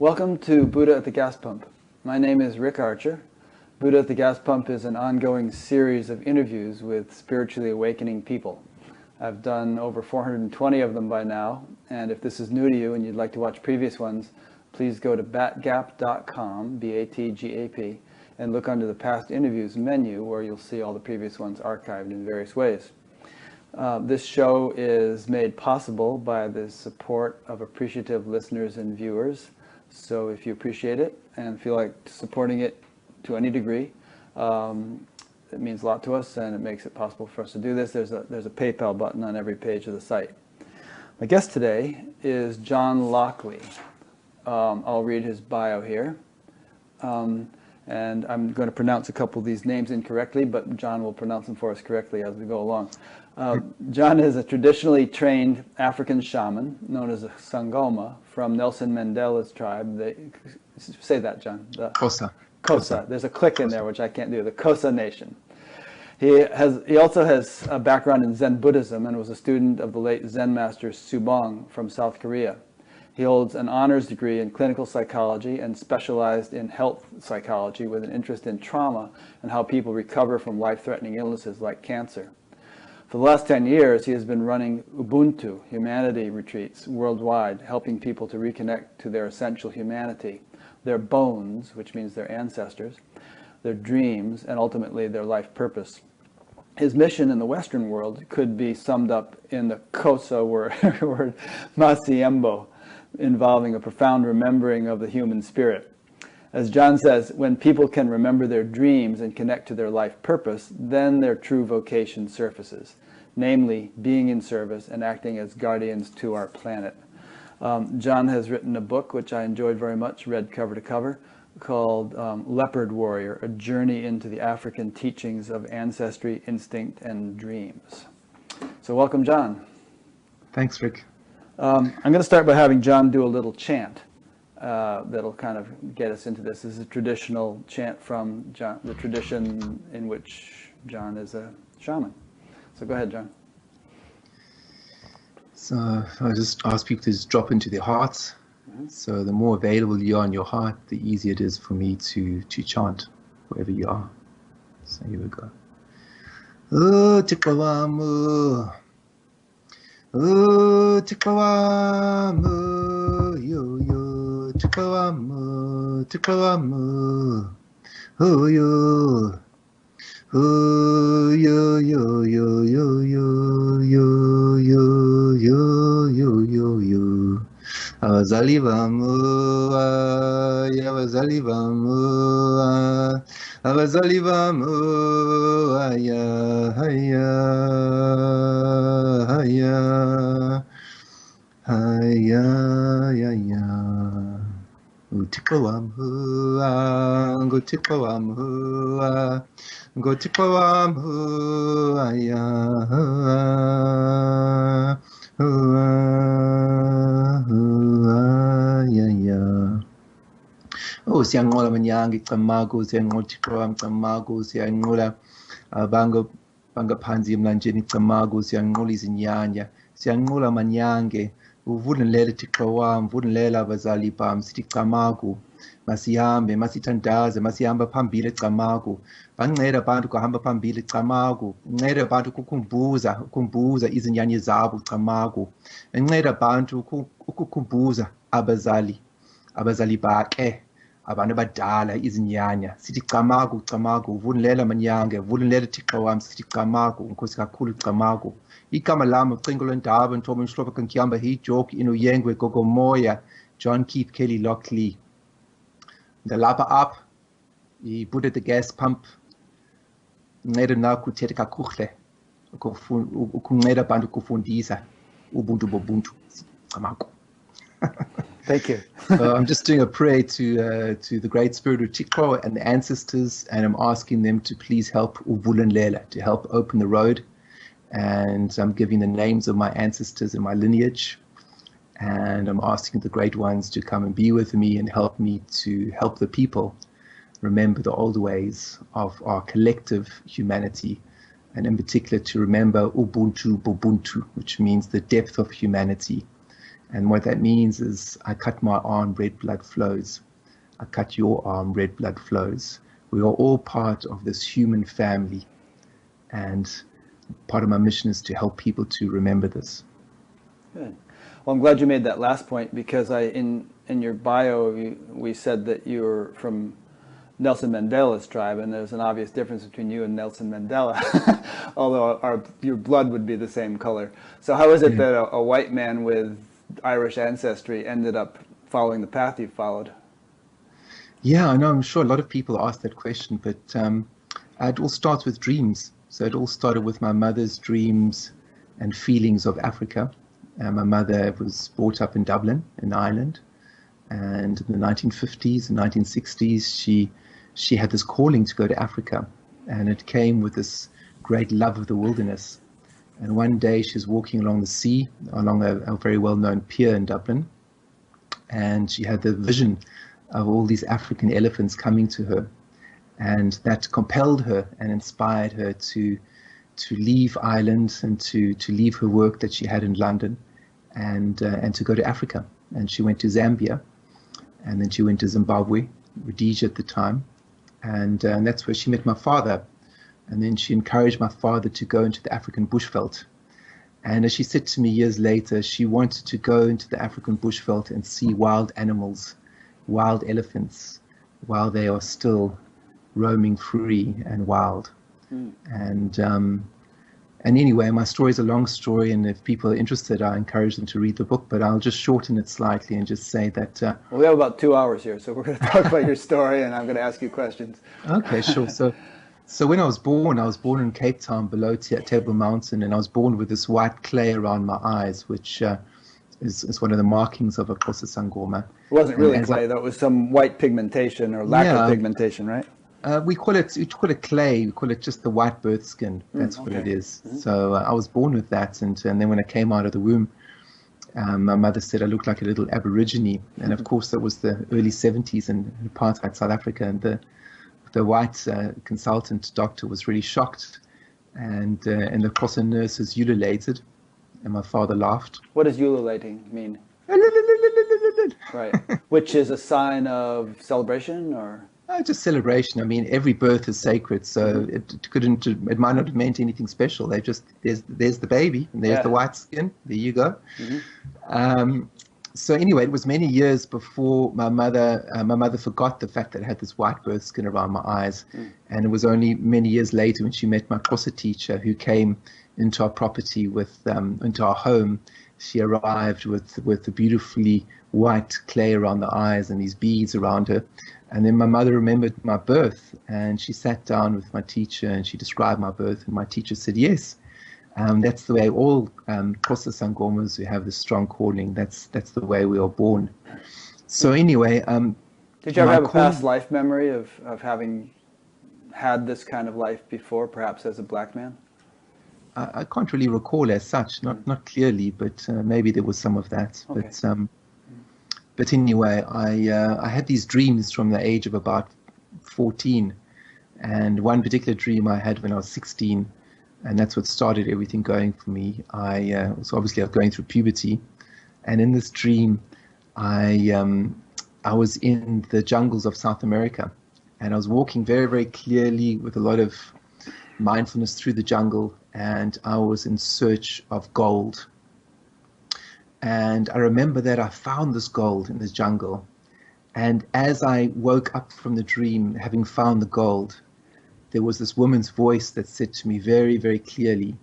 Welcome to Buddha at the Gas Pump. My name is Rick Archer. Buddha at the Gas Pump is an ongoing series of interviews with spiritually awakening people. I've done over 420 of them by now, and if this is new to you and you'd like to watch previous ones, please go to batgap.com, B-A-T-G-A-P, and look under the past interviews menu where you'll see all the previous ones archived in various ways. This show is made possible by the support of appreciative listeners and viewers. So if you appreciate it and feel like supporting it to any degree, it means a lot to us and it makes it possible for us to do this. There's a PayPal button on every page of the site. My guest today is John Lockley. I'll read his bio here. And I'm going to pronounce a couple of these names incorrectly, but John will pronounce them for us correctly as we go along. John is a traditionally trained African shaman known as a Sangoma from Nelson Mandela's tribe. Say that, John. The Xhosa. Xhosa. There's a click in there, which I can't do. The Xhosa Nation. He also has a background in Zen Buddhism and was a student of the late Zen master Subong from South Korea. He holds an honors degree in clinical psychology and specialized in health psychology with an interest in trauma and how people recover from life-threatening illnesses like cancer. For the last 10 years, he has been running Ubuntu humanity retreats worldwide, helping people to reconnect to their essential humanity, their bones, which means their ancestors, their dreams, and ultimately their life purpose. His mission in the Western world could be summed up in the Xhosa word Masiembo, involving a profound remembering of the human spirit. As John says, when people can remember their dreams and connect to their life purpose, then their true vocation surfaces, namely being in service and acting as guardians to our planet. John has written a book, which I enjoyed very much, read cover to cover, called Leopard Warrior, A Journey into the African Teachings of Ancestry, Instinct, and Dreams. So welcome, John. Thanks, Rick. I'm going to start by having John do a little chant that'll kind of get us into this. This is a traditional chant from John, the tradition in which John is a shaman. So go ahead, John. So I just ask people to just drop into their hearts. Mm-hmm. So the more available you are in your heart, the easier it is for me to chant wherever you are. So here we go. Oh, Tikawamu. Oh, Tikawamu. Yo, yo. Tikawamu. Tikawamu. Oh, yo. Oh, yo, yo, yo, yo, yo, yo, yo, yo, yo, yo, yo. Abazali bamu, abazali bamu, abazali bamu, aya, aya, aya, aya, aya. Utikawamu, ngutikawamu, ngutikawamu, aya, oh, siyanqola manyanga icamagu, siyanqola uThixo wami icamagu, siyanqola bangaphansi emlanjeni icamagu, siyanqola izinyanya, siyanqola manyange, uvudlulele Thixo wami, uvudlulele abazali bami, sithi camagu, masihambe, masithandaze, masihamba phambili ecamagu, banceda abantu kuhamba phambili ecamagu, nceda abantu ukukhumbuza izinyanya zabo camagu, nceda abantu ukukhumbuza abazali bakhe, abantu abadala izinyanya, sithi camagu, camagu, uvudlulele manyange, uvudlulele Thixo wami, sithi camagu, Nkosi kakhulu camagu. Igama lami ucingo lwendaba ntoba inhloko kankihamba hijoke inuyengwe gogomoya John Keith Kelly Lockley. Ndalapha apha iBuddha at the Gas Pump nceda nakho uthetha kakuhle ukunceda abantu ukufundisa ubuntu bobuntu camagu. Thank you. I'm just doing a prayer to the Great Spirit of Thixo and the ancestors, and I'm asking them to please help Uvulunlela, to help open the road. And I'm giving the names of my ancestors in my lineage. And I'm asking the great ones to come and be with me and help me to help the people remember the old ways of our collective humanity. And in particular, to remember Ubuntu Bubuntu, which means the depth of humanity. And what that means is I cut my arm, red blood flows. I cut your arm, red blood flows. We are all part of this human family. And part of my mission is to help people to remember this. Good. Well, I'm glad you made that last point, because in your bio, we said that you were from Nelson Mandela's tribe, and there's an obvious difference between you and Nelson Mandela, although your blood would be the same color. So how is it that a white man with Irish ancestry ended up following the path you followed? Yeah, I know. I'm sure a lot of people ask that question, but it all starts with dreams. So it all started with my mother's dreams and feelings of Africa. My mother was brought up in Dublin, in Ireland, and in the 1950s and 1960s, she had this calling to go to Africa, and it came with this great love of the wilderness. And one day she was walking along the sea, along a very well-known pier in Dublin, and she had the vision of all these African elephants coming to her, and that compelled her and inspired her to leave Ireland and to leave her work that she had in London and to go to Africa. And she went to Zambia, and then she went to Zimbabwe, Rhodesia at the time, and that's where she met my father. And then she encouraged my father to go into the African bushveld. And as she said to me years later, she wanted to go into the African bushveld and see wild animals, wild elephants, while they are still roaming free and wild. And anyway, my story is a long story, and if people are interested, I encourage them to read the book, but I'll just shorten it slightly and just say that... well, we have about 2 hours here, so we're going to talk about your story, and I'm going to ask you questions. Okay, sure. So when I was born in Cape Town below Table Mountain, and I was born with this white clay around my eyes, which is one of the markings of a Xhosa Sangoma. It wasn't really clay, though. It was some white pigmentation or lack of pigmentation, right? We call it clay. We call it just the white birth skin. That's what it is. So I was born with that, and then when I came out of the womb, my mother said I looked like a little Aborigine, and of course that was the early 70s in apartheid South Africa, and the white consultant doctor was really shocked, and the Xhosa nurses ululated, and my father laughed. What does ululating mean? Right, which is a sign of celebration, or? Just celebration. I mean, every birth is sacred, so it might not have meant anything special. There's the baby, and there's the white skin. There you go. So anyway, it was many years before my mother forgot the fact that I had this white birth skin around my eyes, and it was only many years later when she met my Xhosa teacher, who came into our property into our home. She arrived with the beautifully white clay around the eyes and these beads around her. And then my mother remembered my birth, and she sat down with my teacher and she described my birth, and my teacher said, yes, that's the way all Xhosa Sangomas who have this strong calling, that's the way we are born. So anyway... Did you ever have a past life memory of having had this kind of life before, perhaps as a black man? I can't really recall as such, not clearly, but maybe there was some of that. Okay. But anyway, I had these dreams from the age of about 14, and one particular dream I had when I was 16, and that's what started everything going for me. I was obviously going through puberty, and in this dream, I was in the jungles of South America, and I was walking very, very clearly with a lot of mindfulness through the jungle, and I was in search of gold. And I remember that I found this gold in the jungle. And as I woke up from the dream, having found the gold, there was this woman's voice that said to me very, very clearly,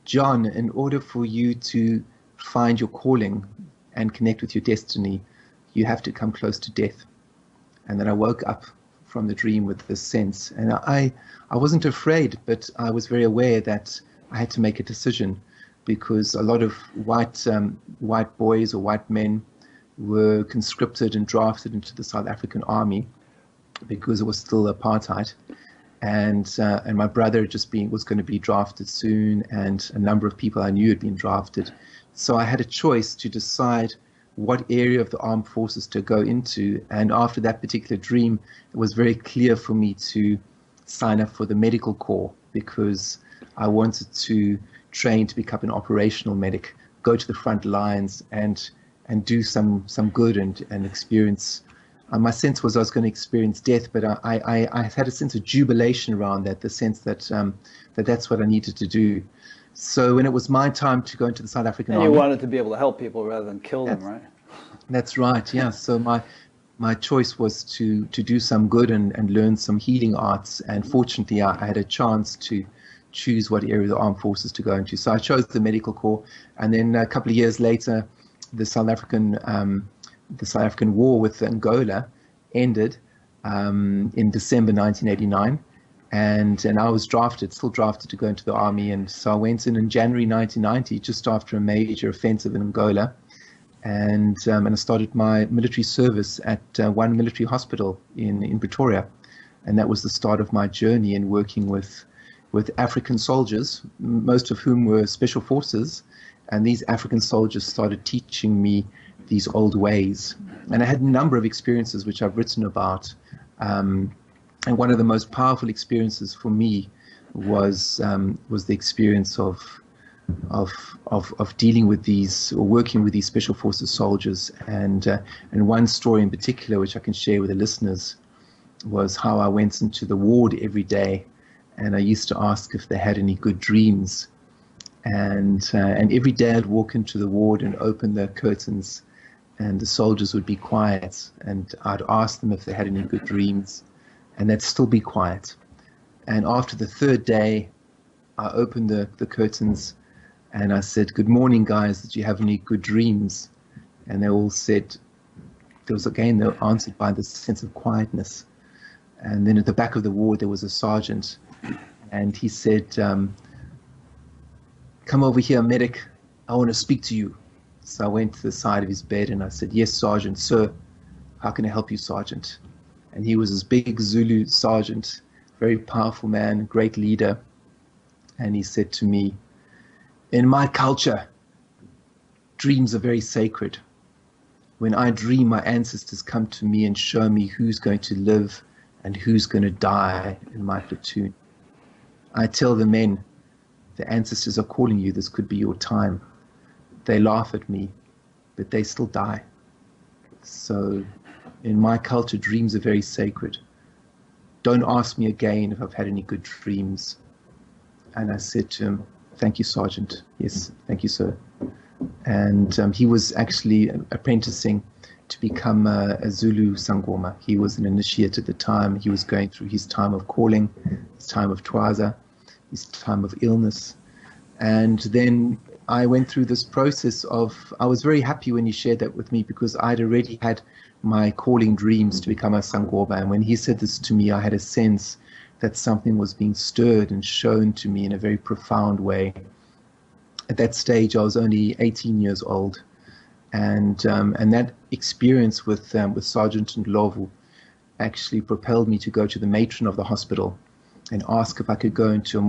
John, in order for you to find your calling and connect with your destiny, you have to come close to death. And then I woke up from the dream with this sense. And I wasn't afraid, but I was very aware that I had to make a decision, because a lot of white boys or white men were conscripted and drafted into the South African army because it was still apartheid, and my brother was going to be drafted soon, and a number of people I knew had been drafted. So I had a choice to decide what area of the armed forces to go into, and after that particular dream, it was very clear for me to sign up for the medical corps, because I wanted to train to become an operational medic, go to the front lines and do some good and experience. My sense was I was going to experience death, but I had a sense of jubilation around that, the sense that that's what I needed to do. So when it was my time to go into the South African And Army, you wanted to be able to help people rather than kill them, right? that's right, yeah. So my choice was to do some good and learn some healing arts. And fortunately, I had a chance to choose what area of the armed forces to go into. So I chose the medical corps. And then a couple of years later, the South African war with Angola ended in December 1989. And I was still drafted to go into the army. And so I went in January 1990, just after a major offensive in Angola. And I started my military service at one military hospital in Pretoria. And that was the start of my journey in working with African soldiers, most of whom were special forces. And these African soldiers started teaching me these old ways. And I had a number of experiences which I've written about. And one of the most powerful experiences for me was the experience of dealing with these, or working with these special forces soldiers. And one story in particular, which I can share with the listeners, was how I went into the ward every day, and I used to ask if they had any good dreams. And every day I'd walk into the ward and open the curtains, and the soldiers would be quiet, and I'd ask them if they had any good dreams, and they'd still be quiet. And after the third day, I opened the curtains and I said, "Good morning, guys. Did you have any good dreams?" And they all said, they were answered by this sense of quietness. And then at the back of the ward, there was a sergeant, and he said, "Come over here, medic. I want to speak to you." So I went to the side of his bed and I said, "Yes, Sergeant." "Sir, how can I help you, Sergeant?" And he was this big Zulu sergeant, very powerful man, great leader. And he said to me, "In my culture, dreams are very sacred. When I dream, my ancestors come to me and show me who's going to live and who's going to die in my platoon. I tell the men, the ancestors are calling you, this could be your time. They laugh at me, but they still die. So in my culture, dreams are very sacred. Don't ask me again if I've had any good dreams." And I said to him, "Thank you, Sergeant." "Yes, thank you, sir." And he was actually apprenticing to become a Zulu Sangoma. He was an initiate at the time. He was going through his time of calling, his time of Twaza, his time of illness. And then I went through this process I was very happy when he shared that with me, because I'd already had my calling dreams to become a Sangoma. And when he said this to me, I had a sense that something was being stirred and shown to me in a very profound way. At that stage, I was only 18 years old. And that experience with Sergeant Ndlovu actually propelled me to go to the matron of the hospital and ask if I could go into a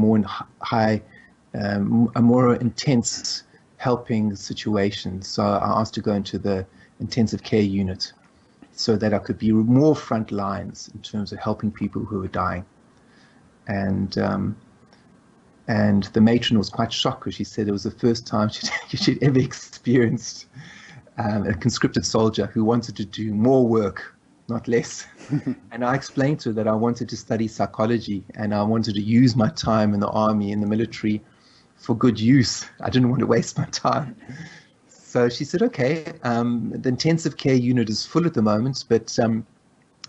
more intense helping situation. So I asked to go into the intensive care unit so that I could be more front lines in terms of helping people who were dying. And the matron was quite shocked, because she said it was the first time she'd ever experienced a conscripted soldier who wanted to do more work, not less. And I explained to her that I wanted to study psychology, and I wanted to use my time in the army, in the military, for good use. I didn't want to waste my time. So she said, "Okay, the intensive care unit is full at the moment, but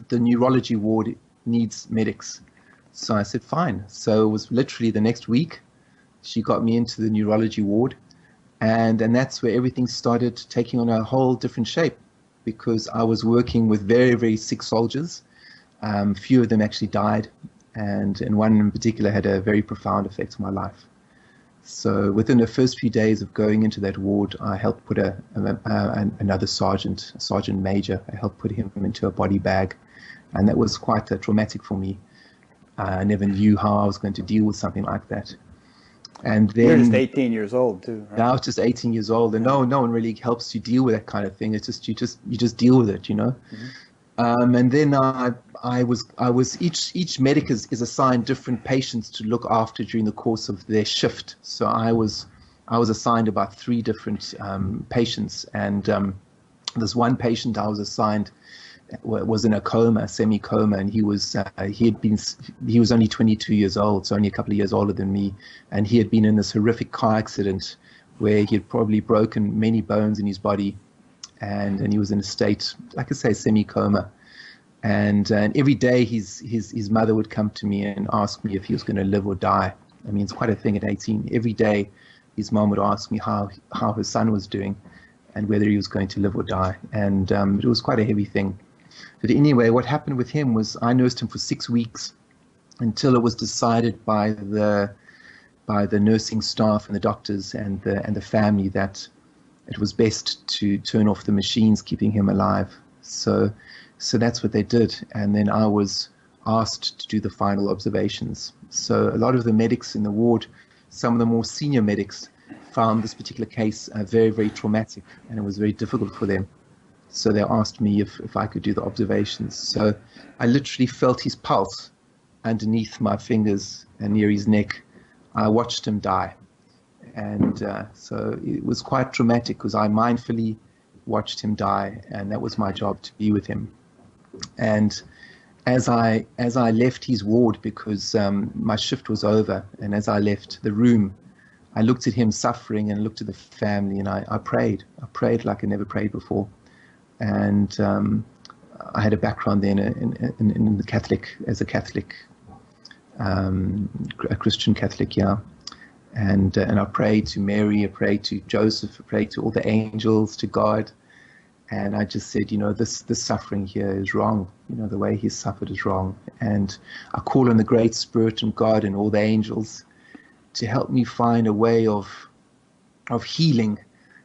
the neurology ward needs medics." So I said, "Fine." So it was literally the next week, she got me into the neurology ward. And that's where everything started taking on a whole different shape, because I was working with very, very sick soldiers. Few of them actually died, and one in particular had a very profound effect on my life. So within the first few days of going into that ward, I helped put another sergeant, a sergeant major, I helped put him into a body bag. And that was quite traumatic for me. I never knew how I was going to deal with something like that. And then you're just 18 years old too, right? I was just 18 years old, and no one really helps you deal with that kind of thing. It's just you just deal with it, you know. Mm-hmm. And then I was each medic is assigned different patients to look after during the course of their shift. So I was assigned about 3 different patients, and This one patient I was assigned was in a coma, semi-coma, and he was only 22 years old, so only a couple of years older than me, and he had been in this horrific car accident where he had probably broken many bones in his body, and he was in a state, like I say, semi-coma. And every day his mother would come to me and ask me if he was going to live or die. I mean, it's quite a thing at 18. Every day his mom would ask me how her son was doing and whether he was going to live or die. And it was quite a heavy thing. But anyway, what happened with him was I nursed him for 6 weeks until it was decided by the nursing staff and the doctors and the family that it was best to turn off the machines keeping him alive. So that's what they did. And then I was asked to do the final observations. So a lot of the medics in the ward, some of the more senior medics, found this particular case very, very traumatic, and it was very difficult for them. So they asked me if I could do the observations. So I literally felt his pulse underneath my fingers and near his neck. I watched him die. And so it was quite traumatic because I mindfully watched him die, and that was my job, to be with him. And as I left his ward, because my shift was over, and as I left the room, I looked at him suffering and looked at the family, and I prayed. I prayed like I never prayed before. And I had a background then in the Catholic, as a Catholic, a Christian Catholic, yeah. And I prayed to Mary, I prayed to Joseph, I prayed to all the angels, to God. And I just said, this suffering here is wrong. The way he suffered is wrong. And I call on the Great Spirit and God and all the angels to help me find a way of healing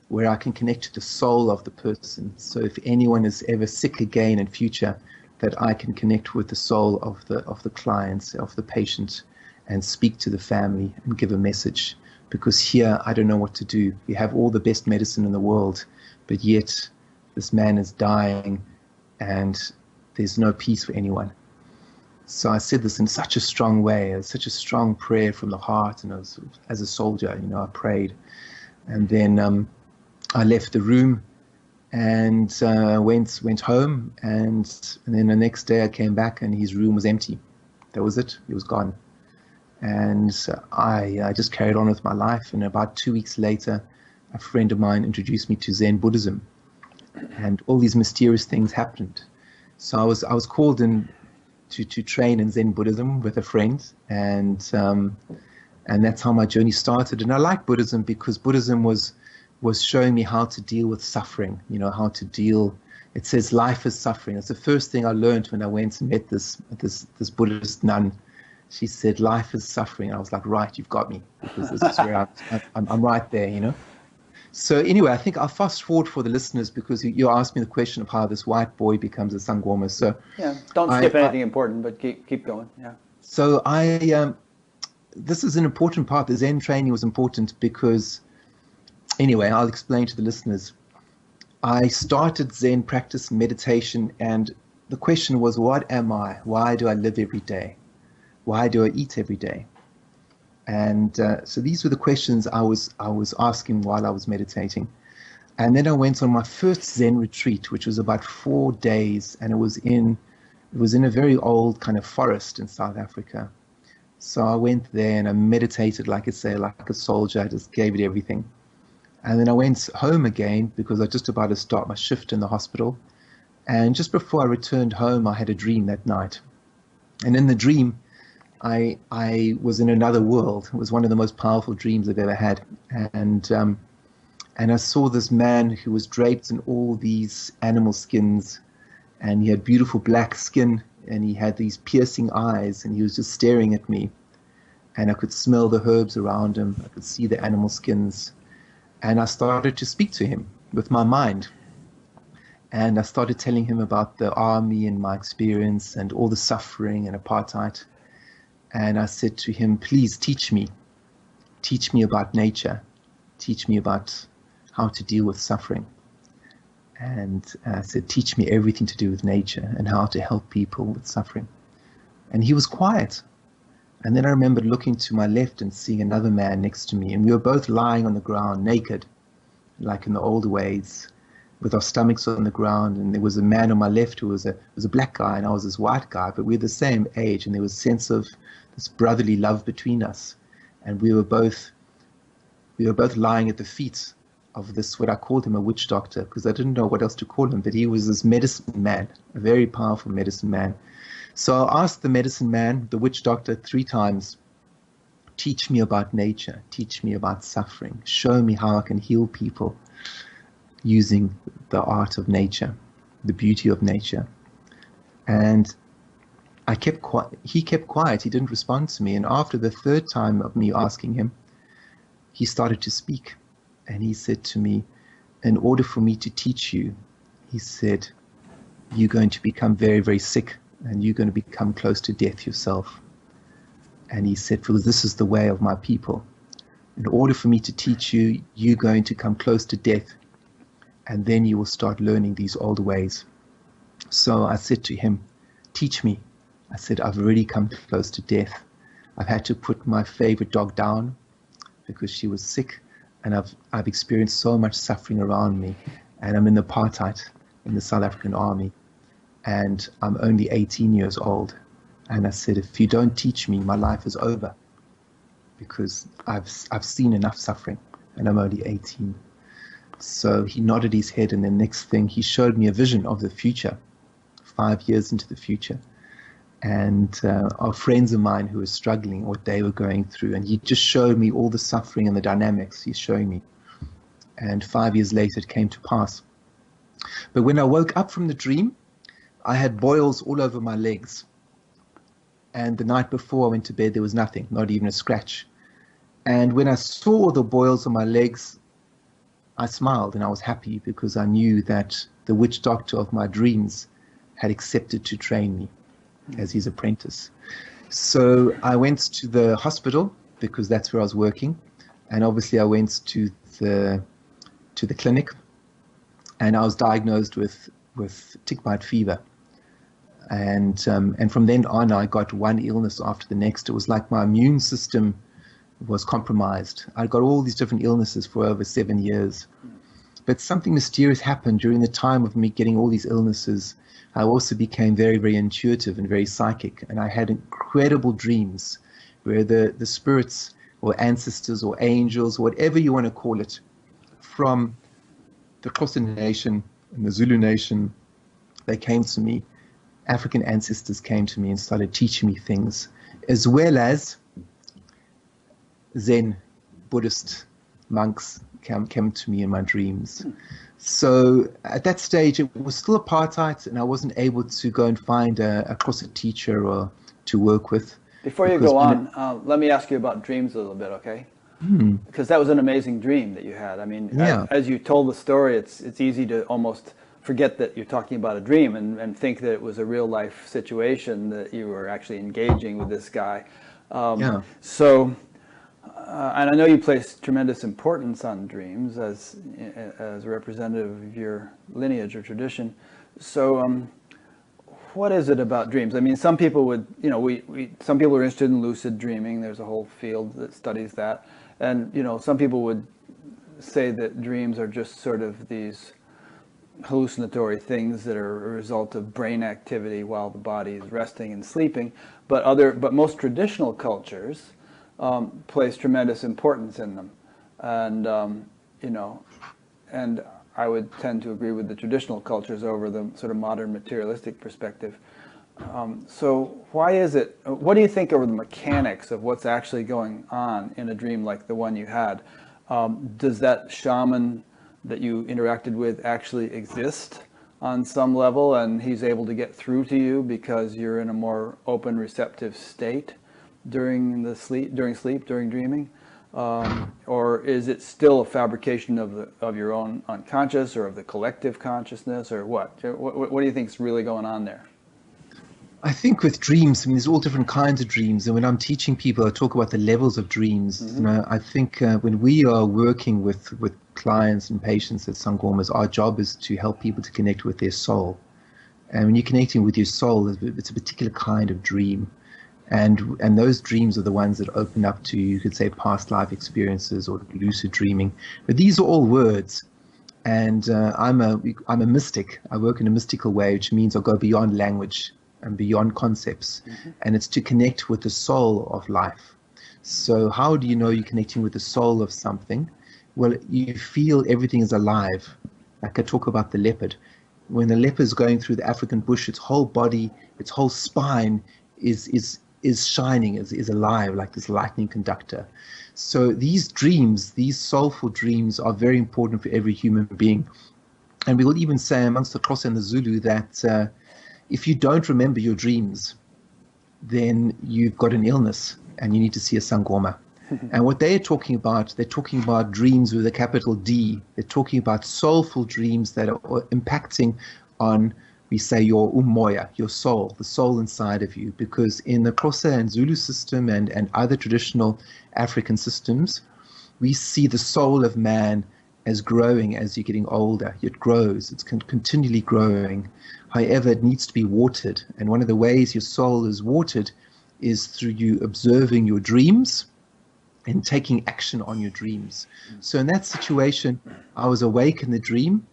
where I can connect to the soul of the person. So if anyone is ever sick again in future, that I can connect with the soul of the clients, of the patient, and speak to the family and give a message. Because here I don't know what to do. We have all the best medicine in the world, but yet this man is dying and there's no peace for anyone. So I said this in such a strong way, as such a strong prayer from the heart, and as a soldier, I prayed. And then I left the room and went home, and then the next day I came back and his room was empty. That was it. He was gone. And I just carried on with my life. And about 2 weeks later, a friend of mine introduced me to Zen Buddhism, and all these mysterious things happened. So I was called in to train in Zen Buddhism with a friend, and that's how my journey started. And I like Buddhism because Buddhism was showing me how to deal with suffering. How to deal. It says life is suffering. That's the first thing I learned when I went and met this Buddhist nun. She said, life is suffering. And I was like, right, you've got me, because this is where I'm right there, So anyway, I think I'll fast forward for the listeners, because you asked me the question of how this white boy becomes a Sangoma. So yeah, don't skip anything important, but keep going. Yeah. So this is an important part. The Zen training was important because, anyway, I'll explain to the listeners. I started Zen practice, meditation, and the question was, what am I? Why do I live every day? Why do I eat every day? And so these were the questions I was asking while I was meditating. And then I went on my first Zen retreat, which was about 4 days, and it was in a very old kind of forest in South Africa. So I went there and I meditated, like I say, like a soldier. I just gave it everything. And then I went home again because I was just about to start my shift in the hospital. And just before I returned home, I had a dream that night. And in the dream, I was in another world. It was one of the most powerful dreams I've ever had. And I saw this man who was draped in all these animal skins, and he had beautiful black skin, and he had these piercing eyes, and he was just staring at me. And I could smell the herbs around him. I could see the animal skins. And I started to speak to him with my mind. And I started telling him about the army and my experience and all the suffering and apartheid. And I said to him, please teach me about nature. Teach me about how to deal with suffering. And I said, teach me everything to do with nature and how to help people with suffering. And he was quiet. And then I remembered looking to my left and seeing another man next to me. And we were both lying on the ground naked, like in the old ways. with our stomachs on the ground, and there was a man on my left who was a black guy, and I was this white guy, but we were the same age, and there was a sense of this brotherly love between us, and we were both lying at the feet of this, what I called him a witch doctor, because I didn't know what else to call him, but he was this medicine man, a very powerful medicine man. So I asked the medicine man, the witch doctor, 3 times, teach me about nature, teach me about suffering, show me how I can heal people using the art of nature, the beauty of nature. And I kept quiet. He kept quiet. He didn't respond to me. And after the 3rd time of me asking him, he started to speak. And he said to me, in order for me to teach you, he said, you're going to become very, very sick, and you're going to become close to death yourself. And he said, because this is the way of my people. In order for me to teach you, you're going to come close to death, and then you will start learning these old ways. So I said to him, teach me. I said, I've already come close to death. I've had to put my favorite dog down because she was sick, and I've experienced so much suffering around me, and I'm in the apartheid in the South African army, and I'm only 18 years old. And I said, if you don't teach me, my life is over, because I've seen enough suffering, and I'm only 18. So he nodded his head, and the next thing, he showed me a vision of the future, 5 years into the future. And our friends of mine who were struggling, what they were going through, and he just showed me all the suffering and the dynamics he's showing me. And 5 years later, it came to pass. But when I woke up from the dream, I had boils all over my legs. And the night before I went to bed, there was nothing, not even a scratch. And when I saw the boils on my legs, I smiled and I was happy, because I knew that the witch doctor of my dreams had accepted to train me as his apprentice. So I went to the hospital, because that's where I was working. And obviously I went to the clinic, and I was diagnosed with tick bite fever. And from then on, I got one illness after the next. It was like my immune system was compromised. I got all these different illnesses for over 7 years. But something mysterious happened during the time of me getting all these illnesses. I also became very, very intuitive and very psychic. And I had incredible dreams where the spirits or ancestors or angels, or whatever you want to call it, from the Xhosa nation and the Zulu nation, they came to me. African ancestors came to me and started teaching me things, as well as Zen Buddhist monks came to me in my dreams. So at that stage, it was still apartheid, and I wasn't able to go and find a Xhosa teacher or to work with. Before you go on, let me ask you about dreams a little bit, okay? Because that was an amazing dream that you had. I mean, Yeah. as you told the story, it's easy to almost forget that you're talking about a dream and think that it was a real life situation, that you were actually engaging with this guy. Yeah. So, and I know you place tremendous importance on dreams as a representative of your lineage or tradition. So, what is it about dreams? I mean, some people would, some people are interested in lucid dreaming. There's a whole field that studies that. And, some people would say that dreams are just sort of these hallucinatory things that are a result of brain activity while the body is resting and sleeping. But most traditional cultures place tremendous importance in them. And, and I would tend to agree with the traditional cultures over the sort of modern materialistic perspective. So why is it, what do you think are the mechanics of what's actually going on in a dream like the one you had? Does that shaman that you interacted with actually exist on some level, and he's able to get through to you because you're in a more open, receptive state during dreaming? Or is it still a fabrication of your own unconscious, or of the collective consciousness, or what? What do you think is really going on there? I think with dreams, there's all different kinds of dreams. And when I'm teaching people, I talk about the levels of dreams. I think when we are working with clients and patients at Sangomas, our job is to help people to connect with their soul. And when you're connecting with your soul, it's a particular kind of dream. And those dreams are the ones that open up to, you could say, past life experiences or lucid dreaming. But these are all words. And I'm a mystic. I work in a mystical way, which means I go beyond language and beyond concepts. And it's to connect with the soul of life. So how do you know you're connecting with the soul of something? Well, you feel everything is alive. Like I talk about the leopard. When the leopard is going through the African bush, its whole body, its whole spine is shining, is alive, like this lightning conductor. So these dreams, these soulful dreams, are very important for every human being. And we will even say amongst the Xhosa and the Zulu that if you don't remember your dreams, then you've got an illness and you need to see a sangoma. And what they're talking about dreams with a capital D. They're talking about soulful dreams that are impacting on, we say, your umoya, your soul, the soul inside of you. Because in the Xhosa and Zulu system and other traditional African systems, we see the soul of man as growing as you're getting older. It grows, it's continually growing. However, it needs to be watered. And one of the ways your soul is watered is through you observing your dreams and taking action on your dreams. So in that situation, I was awake in the dream.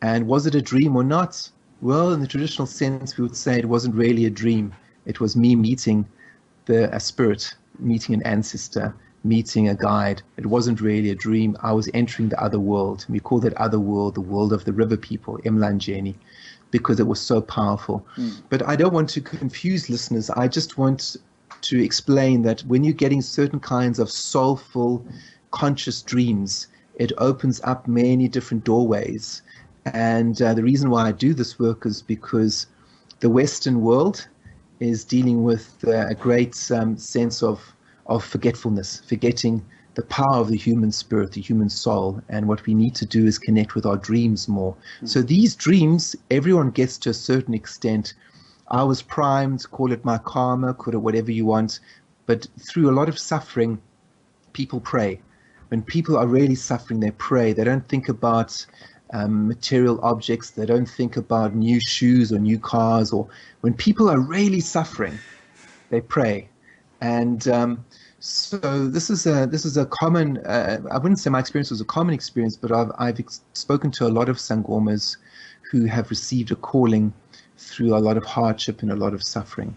And was it a dream or not? Well, in the traditional sense, we would say it wasn't really a dream. It was me meeting a spirit, meeting an ancestor, meeting a guide. It wasn't really a dream. I was entering the other world. We call that other world the world of the river people, Emlanjeni, because it was so powerful. But I don't want to confuse listeners. I just want to explain that when you're getting certain kinds of soulful, conscious dreams, it opens up many different doorways. And the reason why I do this work is because the Western world is dealing with a great sense of forgetfulness, forgetting the power of the human spirit, the human soul. And what we need to do is connect with our dreams more. So these dreams, everyone gets to a certain extent. I was primed, call it my karma, call it whatever you want. But through a lot of suffering, people pray. When people are really suffering, they pray. They don't think about material objects. They don't think about new shoes or new cars. Or when people are really suffering, they pray. And so this is a common. I wouldn't say my experience was a common experience, but I've spoken to a lot of sangomas who have received a calling through a lot of hardship and a lot of suffering.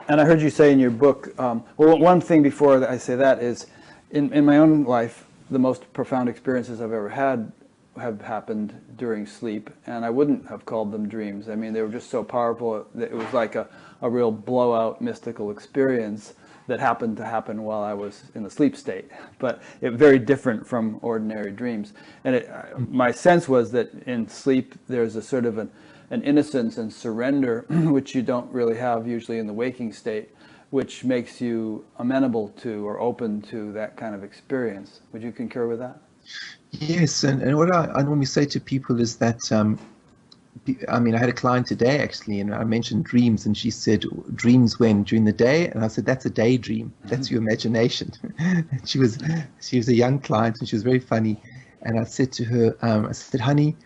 And I heard you say in your book, well, one thing before I say that is, in my own life, the most profound experiences I've ever had have happened during sleep, and I wouldn't have called them dreams. I mean, they were just so powerful that it was like a real blowout mystical experience that happened to happen while I was in the sleep state, but it very different from ordinary dreams. And my sense was that in sleep there's a sort of an innocence and surrender which you don't really have usually in the waking state, which makes you amenable to or open to that kind of experience. Would you concur with that? Yes, and what I normally say to people is that, I mean, I had a client today actually, and I mentioned dreams, and she said, dreams when? During the day? And I said, that's a daydream. That's your imagination. And she was a young client, and she was very funny. And I said to her, I said, honey,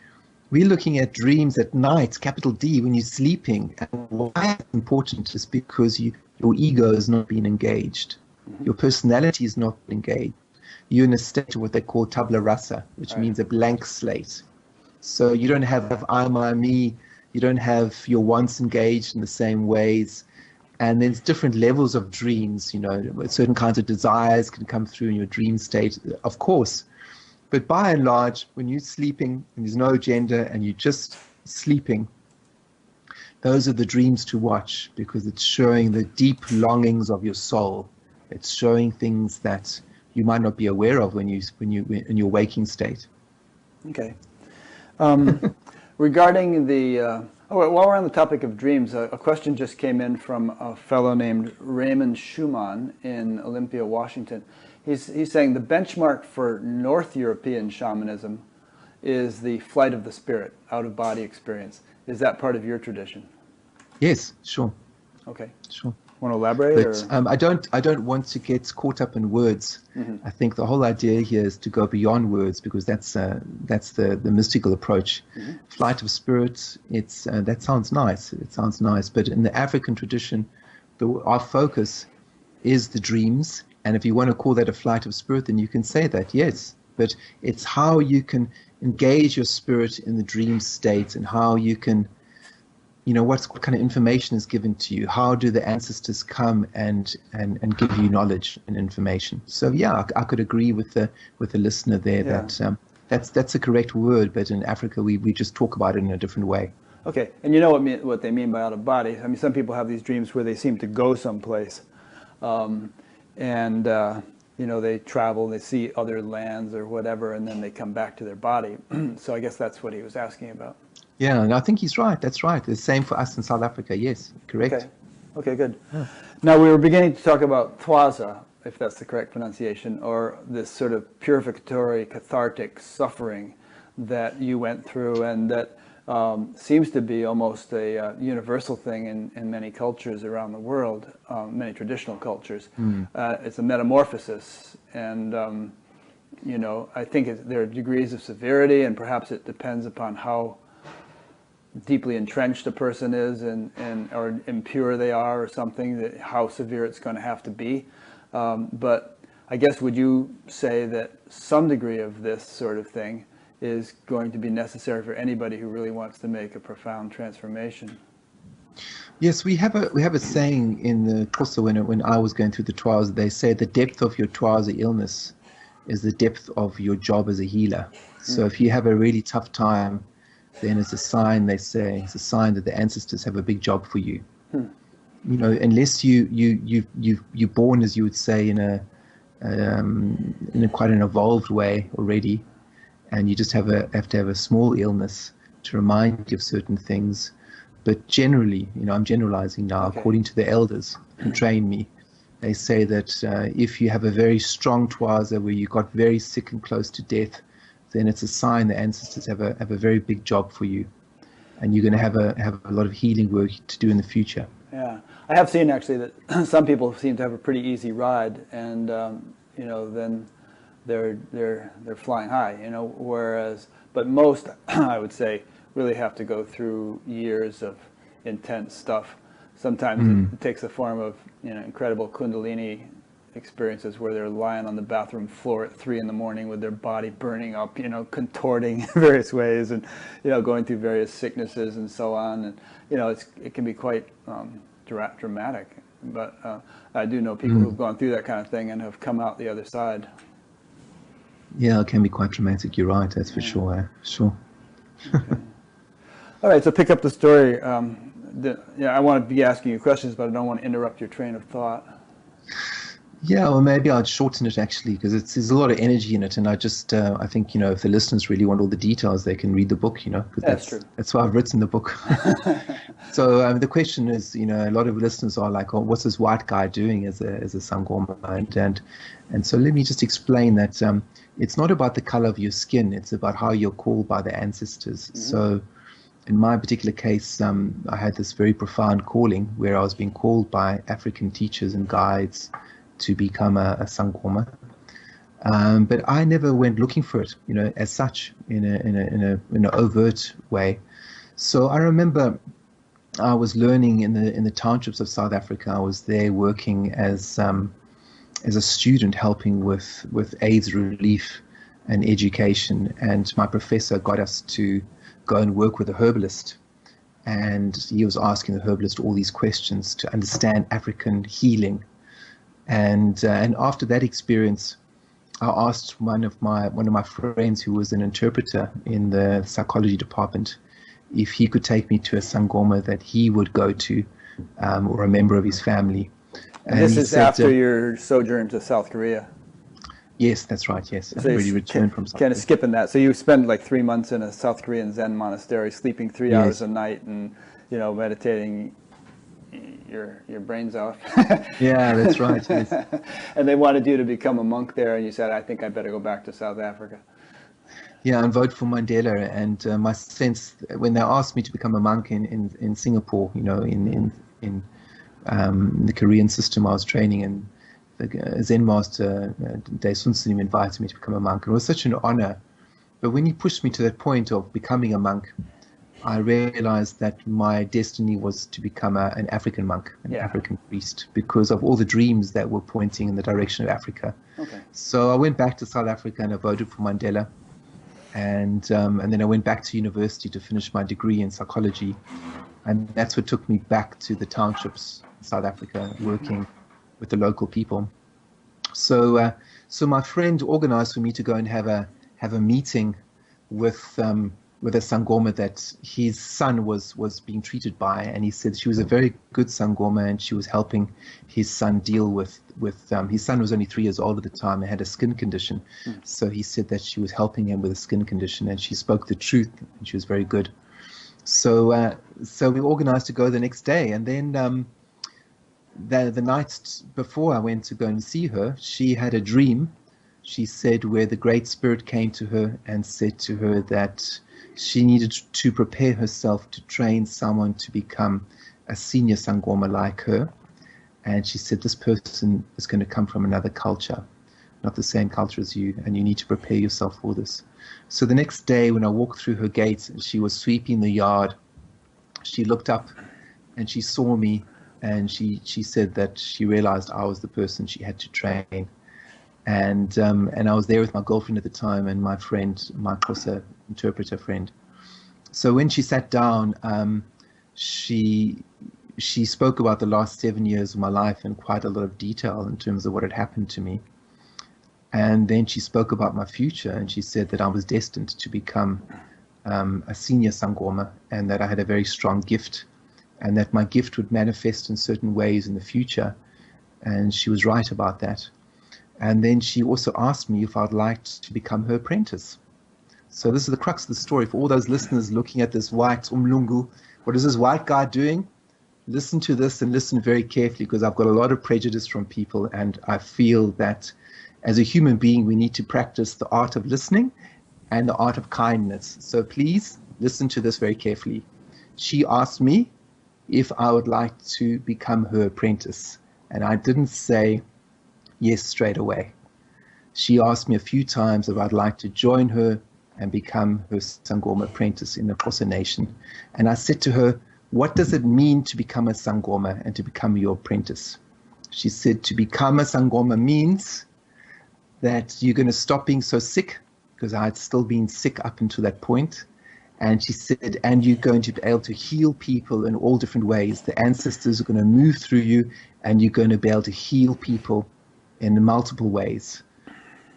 we're looking at dreams at night, capital D, when you're sleeping. And why it's important is because your ego is not being engaged. Your personality is not engaged. You're in a state of what they call tabula rasa, which means a blank slate. So you don't have I, my, me. You don't have your wants engaged in the same ways. And there's different levels of dreams, you know, certain kinds of desires can come through in your dream state, of course. But by and large, when you're sleeping and there's no agenda and you're just sleeping, those are the dreams to watch, because it's showing the deep longings of your soul. It's showing things that you might not be aware of when you're in your waking state. Okay. Regarding the while we're on the topic of dreams, a question just came in from a fellow named Raymond Schumann in Olympia, Washington. He's saying the benchmark for North European shamanism is the flight of the spirit, out-of-body experience. Is that part of your tradition? Yes, sure. Okay. Sure. Want to elaborate? But I don't want to get caught up in words. I think the whole idea here is to go beyond words, because that's the mystical approach. Flight of spirit. That sounds nice. It sounds nice. But in the African tradition, our focus is the dreams. And if you want to call that a flight of spirit, then you can say that. Yes, but it's how you can engage your spirit in the dream state, and how you can, what kind of information is given to you. How do the ancestors come and give you knowledge and information? So yeah, I could agree with the listener there that that's a correct word, but in Africa we just talk about it in a different way. Okay, and you know what they mean by out of body. I mean, some people have these dreams where they seem to go someplace, and they travel, they see other lands or whatever, and then they come back to their body. So I guess that's what he was asking about. Yeah, and I think he's right. That's right. The same for us in South Africa. Yes, correct. Okay, good. Yeah. Now we were beginning to talk about Thwaza, if that's the correct pronunciation, or this sort of purificatory, cathartic suffering that you went through, and that seems to be almost a universal thing in many cultures around the world, many traditional cultures. It's a metamorphosis, and I think there are degrees of severity, and perhaps it depends upon how deeply entrenched a person is or impure they are or something, that how severe it's going to have to be. But I guess, would you say that some degree of this sort of thing is going to be necessary for anybody who really wants to make a profound transformation? Yes, we have a saying in the Xhosa when I was going through the Thwaza. They say the depth of your Thwaza illness is the depth of your job as a healer. So if you have a really tough time, then it's a sign, they say, it's a sign that the ancestors have a big job for you. Unless you're born, as you would say, in a quite an evolved way already, and you just have to have a small illness to remind you of certain things. But generally, I'm generalizing now, according to the elders who train me, they say that if you have a very strong Thwaza where you got very sick and close to death, then it's a sign the ancestors have a very big job for you, and you're going to have a lot of healing work to do in the future. Yeah, I have seen actually that some people seem to have a pretty easy ride, and then they're flying high, but most, I would say, really have to go through years of intense stuff. Sometimes it takes the form of incredible Kundalini experiences where they're lying on the bathroom floor at 3 a.m. with their body burning up, contorting in various ways, and going through various sicknesses and so on, and it can be quite dramatic. But I do know people who've gone through that kind of thing and have come out the other side. Yeah, it can be quite dramatic. You're right. That's for sure. Sure. Okay. All right. So pick up the story. I want to be asking you questions, but I don't want to interrupt your train of thought. Yeah, well, maybe I'd shorten it actually, because there's a lot of energy in it, and I think if the listeners really want all the details, they can read the book, because that's true. That's why I've written the book. So the question is, a lot of listeners are like, oh, what's this white guy doing as a Sangoma? And so let me just explain that it's not about the color of your skin; it's about how you're called by the ancestors. So in my particular case, I had this very profound calling where I was being called by African teachers and guides to become a Sangoma, but I never went looking for it, as such, in an overt way. So I remember I was learning in the townships of South Africa. I was there working as a student, helping with AIDS relief and education, and my professor got us to go and work with a herbalist, and he was asking the herbalist all these questions to understand African healing. And after that experience, I asked one of my friends who was an interpreter in the psychology department if he could take me to a Sangoma that he would go to, or a member of his family. And this is after your sojourn to South Korea? Yes, that's right, yes. So I returned from South Korea. Kind of skipping that. So you spend like 3 months in a South Korean Zen monastery, sleeping 3 hours a night and, meditating your brains out. Yeah, that's right. Yes. And they wanted you to become a monk there, and you said, I think I better go back to South Africa. Yeah, and vote for Mandela. And my sense, when they asked me to become a monk in Singapore, in the Korean system I was training in, the Zen master, Dae Soon Sim, invited me to become a monk. It was such an honor. But when he pushed me to that point of becoming a monk, I realized that my destiny was to become an African monk, an African priest, because of all the dreams that were pointing in the direction of Africa. Okay. So I went back to South Africa and I voted for Mandela. And then I went back to university to finish my degree in psychology. And that's what took me back to the townships in South Africa, working with the local people. So my friend organized for me to go and have a meeting with a Sangoma that his son was being treated by, and he said she was a very good Sangoma, and she was helping his son deal with his son was only 3 years old at the time and had a skin condition. So he said that she was helping him with a skin condition, and she spoke the truth, and she was very good. So we organized to go the next day, and then the night before I went to go and see her, she had a dream. She said where the Great Spirit came to her and said to her that she needed to prepare herself to train someone to become a senior Sangoma like her. And she said, this person is going to come from another culture, not the same culture as you, and you need to prepare yourself for this. So the next day when I walked through her gate, she was sweeping the yard. She looked up and she saw me, and she said that she realized I was the person she had to train. And I was there with my girlfriend at the time and my friend, my Xhosa interpreter friend. So when she sat down, she spoke about the last 7 years of my life in quite a lot of detail in terms of what had happened to me. And then she spoke about my future, and she said that I was destined to become a senior Sangoma, and that I had a very strong gift, and that my gift would manifest in certain ways in the future. And she was right about that. And then she also asked me if I'd like to become her apprentice. So this is the crux of the story. For all those listeners looking at this white umlungu, what is this white guy doing? Listen to this and listen very carefully, because I've got a lot of prejudice from people, and I feel that as a human being, we need to practice the art of listening and the art of kindness. So please listen to this very carefully. She asked me if I would like to become her apprentice, and I didn't say yes straight away. She asked me a few times if I'd like to join her and become her Sangoma apprentice in the Xhosa nation. And I said to her, what does it mean to become a Sangoma and to become your apprentice? She said, to become a Sangoma means that you're going to stop being so sick, because I had still been sick up until that point. And she said, and you're going to be able to heal people in all different ways. The ancestors are going to move through you, and you're going to be able to heal people in multiple ways.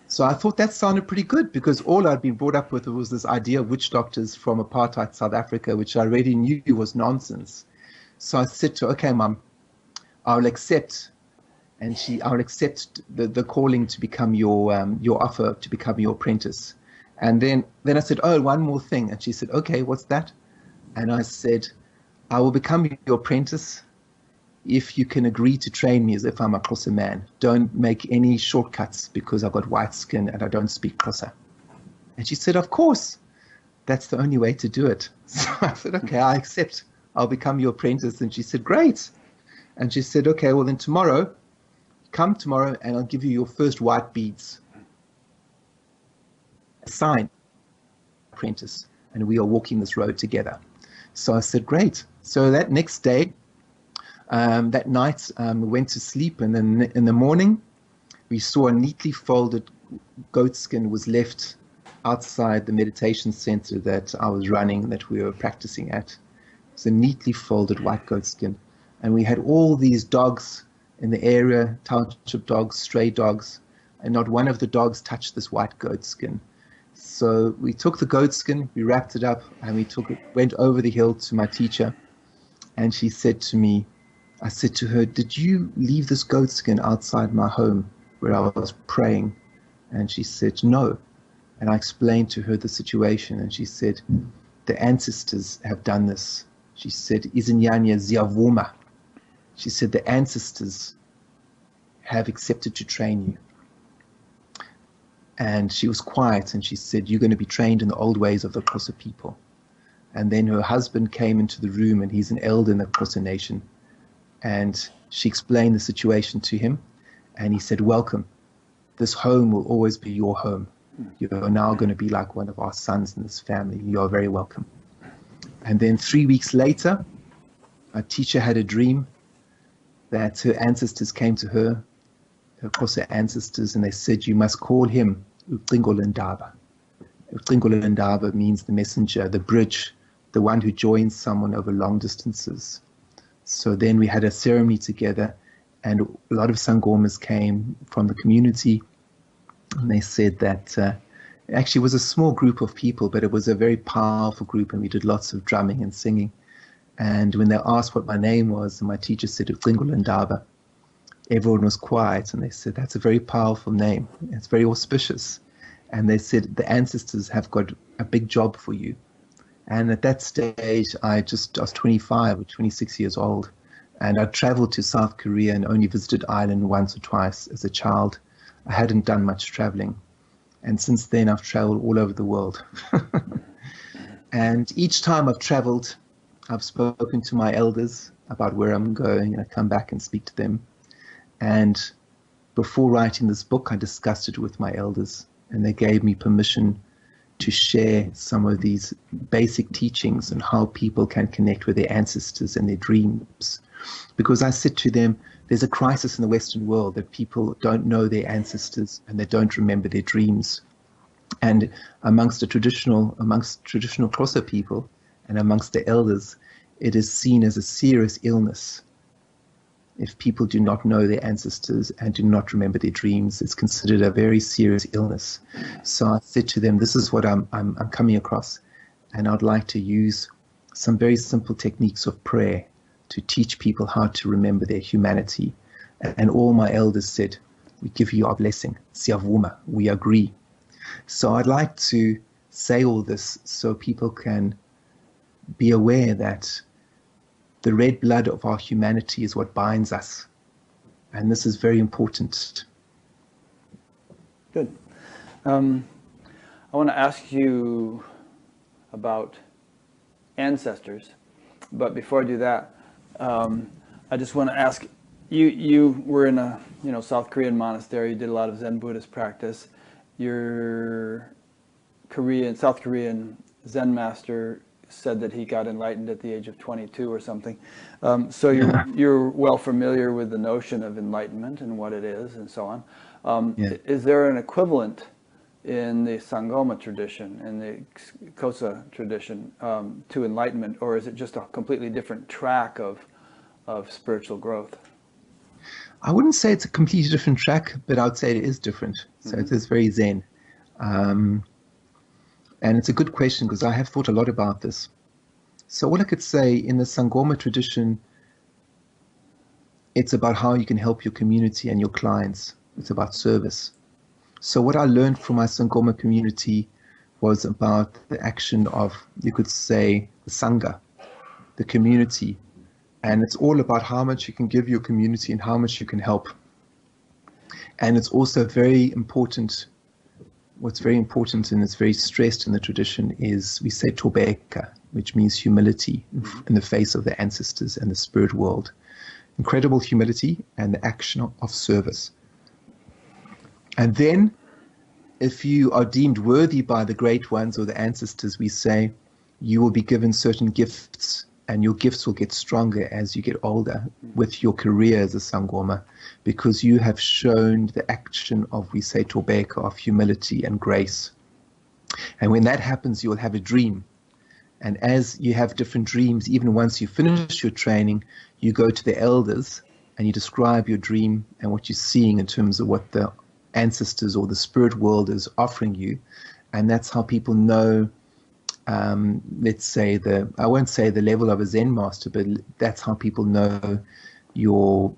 So I thought that sounded pretty good, because all I'd been brought up with was this idea of witch doctors from apartheid South Africa, which I already knew was nonsense. So I said to her, okay, Mum, I'll accept. And I'll accept the calling to become your offer to become your apprentice. And then I said, oh, one more thing. And she said, okay, what's that? And I said, I will become your apprentice if you can agree to train me as if I'm a Xhosa man. Don't make any shortcuts because I've got white skin and I don't speak Xhosa. And she said, of course, that's the only way to do it. So I said, okay, I accept. I'll become your apprentice. And she said, great. And she said, okay, well then come tomorrow and I'll give you your first white beads. Sign, apprentice, and we are walking this road together. So I said, great. So that next day, that night, we went to sleep, and then in the morning, we saw a neatly folded goat skin was left outside the meditation center that I was running, that we were practicing at. It's a neatly folded white goat skin. And we had all these dogs in the area, township dogs, stray dogs, and not one of the dogs touched this white goat skin. So we took the goat skin, we wrapped it up, and went over the hill to my teacher. And she said to me, I said to her, did you leave this goat skin outside my home where I was praying? And she said, no. And I explained to her the situation, and she said, the ancestors have done this. She said, Izinyanya ziyavuma. She said, the ancestors have accepted to train you. And she was quiet, and she said, you're going to be trained in the old ways of the Xhosa people. And then her husband came into the room, and he's an elder in the Xhosa nation. And she explained the situation to him, and he said, welcome. This home will always be your home. You are now going to be like one of our sons in this family. You are very welcome. And then 3 weeks later, our teacher had a dream that her ancestors came to her, of course her ancestors, and they said, you must call him Uqingolindaba. Uqingolindaba means the messenger, the bridge, the one who joins someone over long distances. So then we had a ceremony together, and a lot of Sangomas came from the community, and they said that actually it was a small group of people, but it was a very powerful group, and we did lots of drumming and singing. And when they asked what my name was, and my teacher said Uqingolindaba, everyone was quiet, and they said, that's a very powerful name. It's very auspicious. And they said, the ancestors have got a big job for you. And at that stage, I was 25 or 26 years old. And I traveled to South Korea and only visited Ireland once or twice as a child. I hadn't done much traveling. And since then, I've traveled all over the world. And each time I've traveled, I've spoken to my elders about where I'm going, and I come back and speak to them. And before writing this book, I discussed it with my elders, and they gave me permission to share some of these basic teachings on how people can connect with their ancestors and their dreams. Because I said to them, there's a crisis in the Western world that people don't know their ancestors and they don't remember their dreams. And amongst traditional Xhosa people and amongst the elders, it is seen as a serious illness. If people do not know their ancestors and do not remember their dreams, it's considered a very serious illness. So I said to them, this is what I'm coming across, and I'd like to use some very simple techniques of prayer to teach people how to remember their humanity. And all my elders said, we give you our blessing, siyavuma, we agree. So I'd like to say all this so people can be aware that the red blood of our humanity is what binds us. And this is very important. Good. I want to ask you about ancestors. But before I do that, I just want to ask, you were in a South Korean monastery, you did a lot of Zen Buddhist practice. Your South Korean Zen master said that he got enlightened at the age of 22 or something. So you're well familiar with the notion of enlightenment and what it is and so on. Is there an equivalent in the Sangoma tradition, in the Xhosa tradition, to enlightenment, or is it just a completely different track of spiritual growth? I wouldn't say it's a completely different track, but I would say it is different. So it is very Zen. And it's a good question because I have thought a lot about this. So all I could say, in the Sangoma tradition, it's about how you can help your community and your clients. It's about service. So what I learned from my Sangoma community was about the action of, you could say, the Sangha, the community. And it's all about how much you can give your community and how much you can help. And it's also very important. What's very important and it's very stressed in the tradition is, we say Thobeka, which means humility in the face of the ancestors and the spirit world. Incredible humility and the action of service. And then, if you are deemed worthy by the great ones or the ancestors, we say you will be given certain gifts, and your gifts will get stronger as you get older with your career as a Sangoma, because you have shown the action of, we say, Thobeka, of humility and grace. And when that happens, you'll have a dream. And as you have different dreams, even once you finish your training, you go to the elders and you describe your dream and what you're seeing in terms of what the ancestors or the spirit world is offering you. And that's how people know, let's say, I won't say the level of a Zen master, but that's how people know your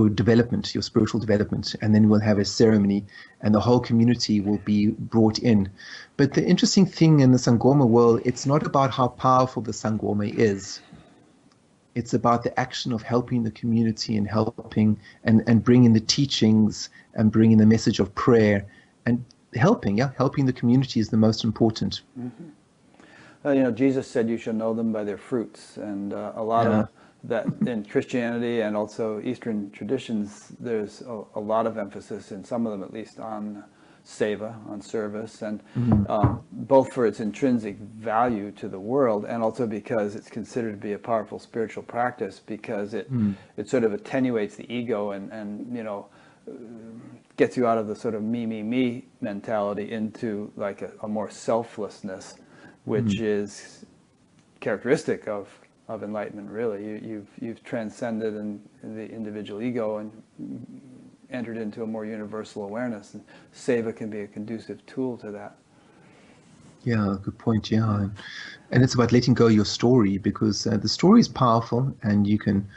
development, your spiritual development. And then we'll have a ceremony and the whole community will be brought in. But the interesting thing in the Sangoma world, it's not about how powerful the Sangoma is. It's about the action of helping the community and helping and bringing the teachings and bringing the message of prayer and helping the community is the most important. Jesus said you shall know them by their fruits, and a lot of that in Christianity and also Eastern traditions, there's a lot of emphasis, in some of them at least, on seva, on service, and both for its intrinsic value to the world and also because it's considered to be a powerful spiritual practice because it sort of attenuates the ego and gets you out of the sort of me mentality into like a more selflessness, which is characteristic of enlightenment. Really, you've transcended the individual ego and entered into a more universal awareness, and seva can be a conducive tool to that. Yeah, good point. Yeah, and it's about letting go of your story, because the story is powerful, and you can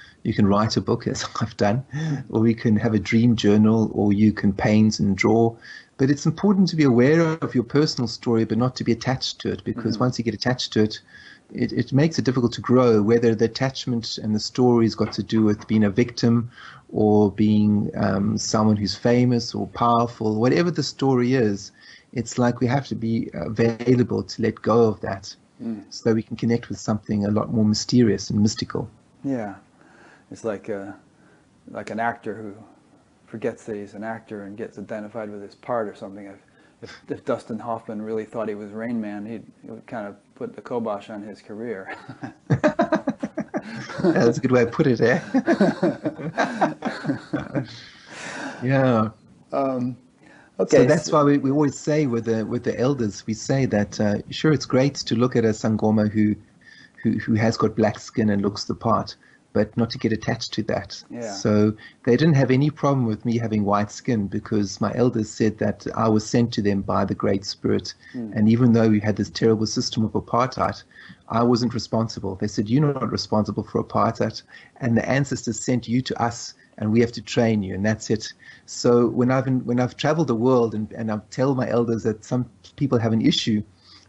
write a book, as I've done, or you can have a dream journal, or you can paint and draw. But it's important to be aware of your personal story, but not to be attached to it, because once you get attached to it, it makes it difficult to grow, whether the attachment and the story's got to do with being a victim or being someone who's famous or powerful. Whatever the story is, it's like we have to be available to let go of that so that we can connect with something a lot more mysterious and mystical. Yeah, it's like an actor who forgets that he's an actor and gets identified with his part or something. If Dustin Hoffman really thought he was Rain Man, he would kind of put the kibosh on his career. That's a good way to put it, eh? Yeah. Okay. So that's why we always say with the elders, we say that sure, it's great to look at a Sangoma who has got black skin and looks the part, but not to get attached to that. Yeah. So they didn't have any problem with me having white skin, because my elders said that I was sent to them by the Great Spirit. And even though we had this terrible system of apartheid, I wasn't responsible. They said, you're not responsible for apartheid, and the ancestors sent you to us, and we have to train you, and that's it. So when I've traveled the world and I tell my elders that some people have an issue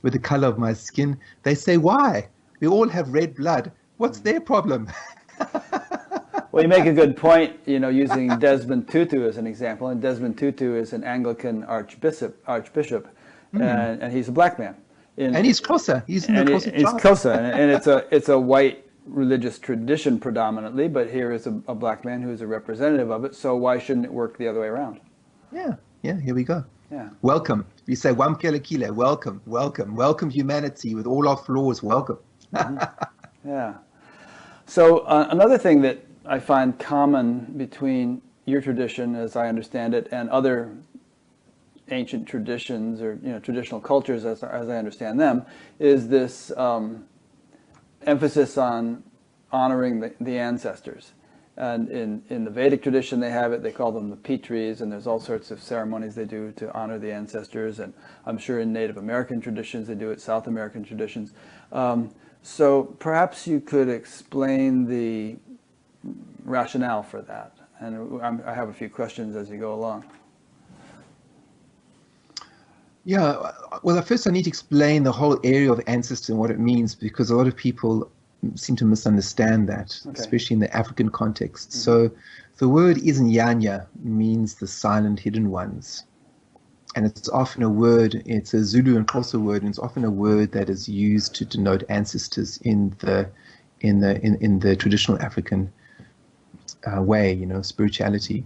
with the color of my skin, they say, why? We all have red blood. What's their problem? Well, you make a good point, using Desmond Tutu as an example. And Desmond Tutu is an Anglican archbishop, and he's a black man. And he's Xhosa. He's in the Xhosa tribe. He's Xhosa, and it's a white religious tradition predominantly, but here is a black man who is a representative of it. So why shouldn't it work the other way around? Yeah. Here we go. Yeah. Welcome. We say Wamkelekile. Welcome humanity with all our flaws. Welcome. Yeah. So another thing that I find common between your tradition, as I understand it, and other ancient traditions or traditional cultures, as I understand them, is this emphasis on honoring the ancestors. And in the Vedic tradition, they have it. They call them the Pitris, and there's all sorts of ceremonies they do to honor the ancestors. And I'm sure in Native American traditions they do it. South American traditions. So perhaps you could explain the rationale for that. And I have a few questions as you go along. Yeah, well, first I need to explain the whole area of ancestor and what it means, because a lot of people seem to misunderstand that, especially in the African context. So the word Izinyanya means the silent hidden ones. And it's often a word, it's a Zulu and Xhosa word, and it's often a word that is used to denote ancestors in the traditional African way, spirituality.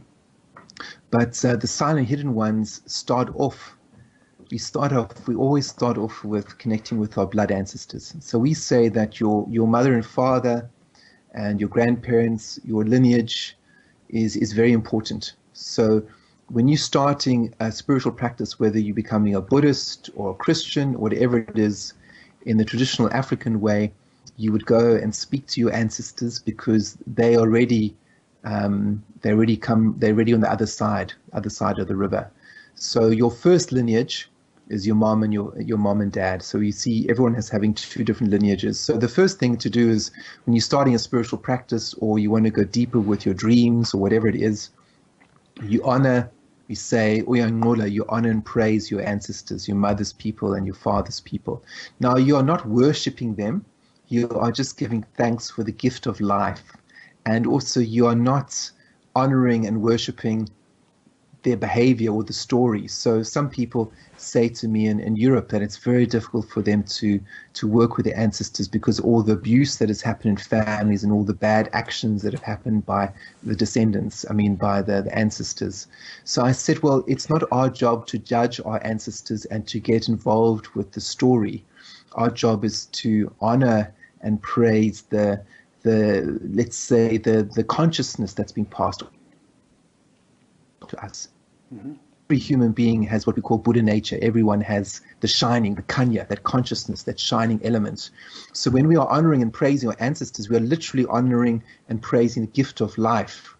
But the silent hidden ones we always start off with connecting with our blood ancestors. So we say that your mother and father and your grandparents, your lineage is very important. So when you're starting a spiritual practice, whether you're becoming a Buddhist or a Christian, whatever it is, in the traditional African way, you would go and speak to your ancestors, because they're already on the other side of the river. So your first lineage is your mom and your mom and dad. So you see everyone is having two different lineages. So the first thing to do is, when you're starting a spiritual practice or you want to go deeper with your dreams or whatever it is, you say, Uyanqula, you honor and praise your ancestors, your mother's people and your father's people. Now, you are not worshipping them. You are just giving thanks for the gift of life. And also, you are not honoring and worshipping their behavior or the story. So some people say to me in Europe that it's very difficult for them to work with their ancestors because all the abuse that has happened in families and all the bad actions that have happened by the descendants, by the ancestors. So I said, well, it's not our job to judge our ancestors and to get involved with the story. Our job is to honor and praise the let's say the consciousness that's been passed to us. Mm-hmm. Every human being has what we call Buddha nature. Everyone has the shining, the kanya, that consciousness, that shining element. So when we are honoring and praising our ancestors, we are literally honoring and praising the gift of life,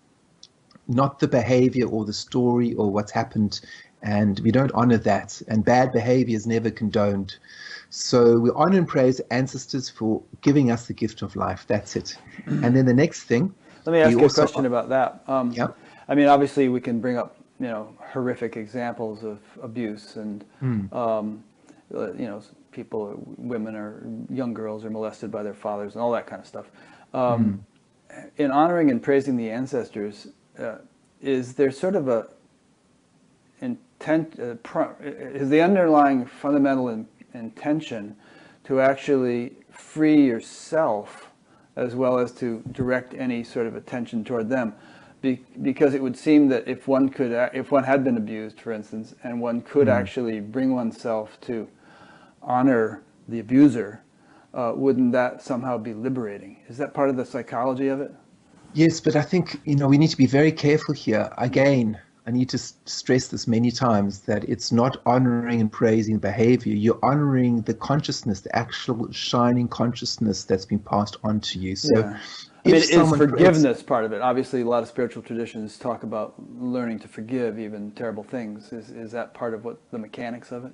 not the behavior or the story or what's happened. And we don't honor that. And bad behavior is never condoned. So we honor and praise ancestors for giving us the gift of life. That's it. And then the next thing. Let me ask you a question about that. Yeah. Obviously we can bring up, horrific examples of abuse and, people, women or young girls are molested by their fathers and all that kind of stuff. In honoring and praising the ancestors, is there sort of a intent, is the underlying fundamental intention to actually free yourself as well as to direct any sort of attention toward them? Because it would seem that if one had been abused, for instance, and one could actually bring oneself to honor the abuser, wouldn't that somehow be liberating? Is that part of the psychology of it? Yes, but I think, we need to be very careful here. Again, I need to stress this many times, that it's not honoring and praising behavior. You're honoring the consciousness, the actual shining consciousness that's been passed on to you. So. Yeah. Is forgiveness part of it? Obviously, a lot of spiritual traditions talk about learning to forgive even terrible things. Is that part of what the mechanics of it?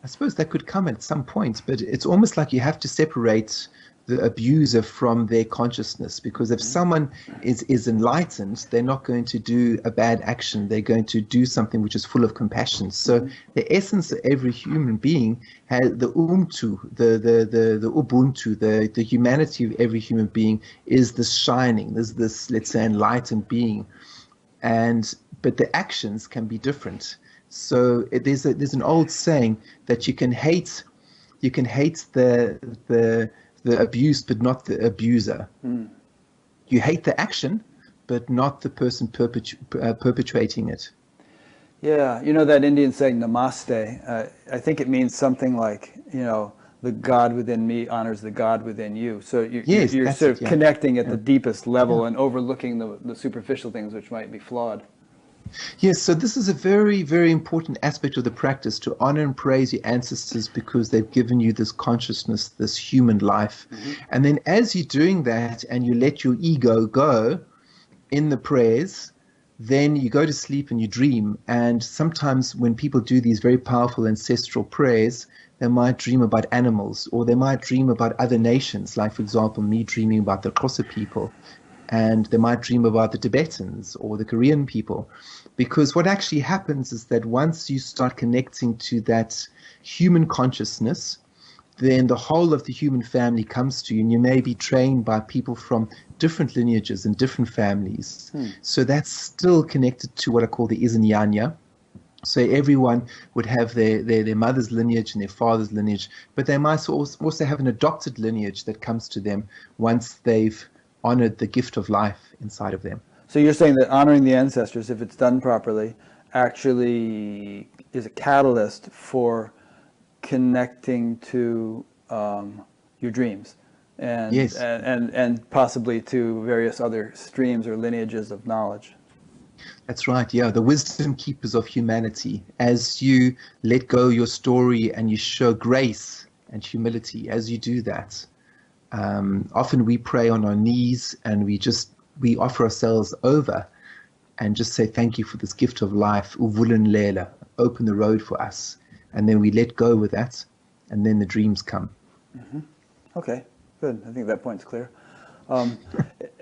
I suppose that could come at some point, but it's almost like you have to separate the abuser from their consciousness, because if someone is enlightened, they're not going to do a bad action. They're going to do something which is full of compassion. So the essence of every human being has the the ubuntu, the humanity of every human being is this shining, this let's say enlightened being, but the actions can be different. So there's an old saying that you can hate the abused, but not the abuser. You hate the action, but not the person perpetuating it. Yeah, that Indian saying, namaste, I think it means something like, the God within me honors the God within you. So you're sort of connecting at the deepest level and overlooking the superficial things which might be flawed. Yes, so this is a very, very important aspect of the practice, to honor and praise your ancestors because they've given you this consciousness, this human life. And then as you're doing that and you let your ego go in the prayers, then you go to sleep and you dream. And sometimes when people do these very powerful ancestral prayers, they might dream about animals, or they might dream about other nations, like, for example, me dreaming about the Xhosa people. And they might dream about the Tibetans or the Korean people. Because what actually happens is that once you start connecting to that human consciousness, then the whole of the human family comes to you, and you may be trained by people from different lineages and different families. So that's still connected to what I call the Izanyanya. So everyone would have their mother's lineage and their father's lineage, but they might also have an adopted lineage that comes to them once they've honored the gift of life inside of them. So you're saying that honoring the ancestors, if it's done properly, actually is a catalyst for connecting to your dreams, and yes, and possibly to various other streams or lineages of knowledge. That's right. Yeah, the wisdom keepers of humanity. As you let go your story and you show grace and humility, as you do that. Often we pray on our knees and we offer ourselves over and just say thank you for this gift of life, Uvulan Lela, open the road for us. And then we let go with that, and then the dreams come. Okay, good. I think that point's clear.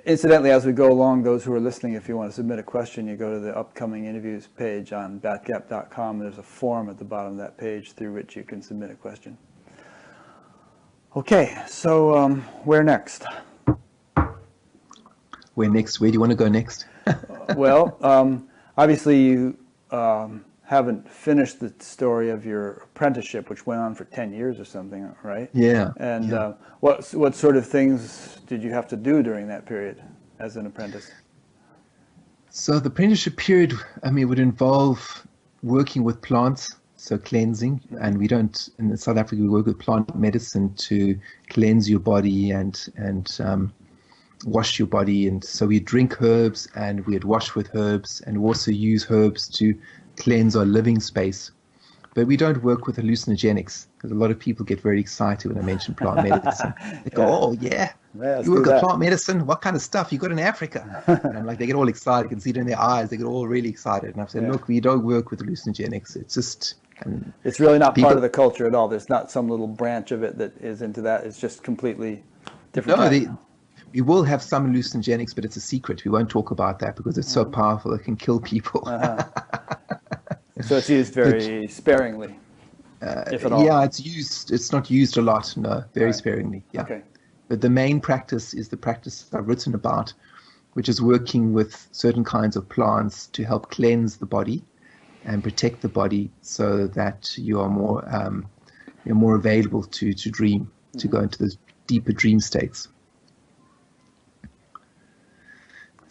Incidentally, as we go along, those who are listening, if you want to submit a question, you go to the upcoming interviews page on batgap.com. There's a form at the bottom of that page through which you can submit a question. Okay, so where next? Where next? Where do you want to go next? Well, obviously you haven't finished the story of your apprenticeship, which went on for 10 years or something, right? Yeah. And Yeah. what sort of things did you have to do during that period as an apprentice? So the apprenticeship period, I mean, would involve working with plants, so cleansing, and we don't, in South Africa, we work with plant medicine to cleanse your body and wash your body. And so we drink herbs and we'd wash with herbs and also use herbs to cleanse our living space. But we don't work with hallucinogenics because a lot of people get very excited when I mention plant medicine. They go, Yeah. "Oh, yeah, Yeah, let's you work do with that." plant medicine? What kind of stuff you got in Africa?" And I'm like, they get all excited. You can see it in their eyes. They get all really excited. And I've said, Yeah. "Look, we don't work with hallucinogenics. It's just..." And It's really not part people, of the culture at all. There's not some little branch of it that is into that. It's just completely different. no, type. we will have some hallucinogenics, but it's a secret. We won't talk about that because it's so powerful. It can kill people. So it's used very sparingly, if at all. Yeah, it's used. It's not used a lot. No, very Right. sparingly. Yeah. Okay. But the main practice is the practice I've written about, which is working with certain kinds of plants to help cleanse the body and protect the body so that you are you're more available to dream, to go into those deeper dream states.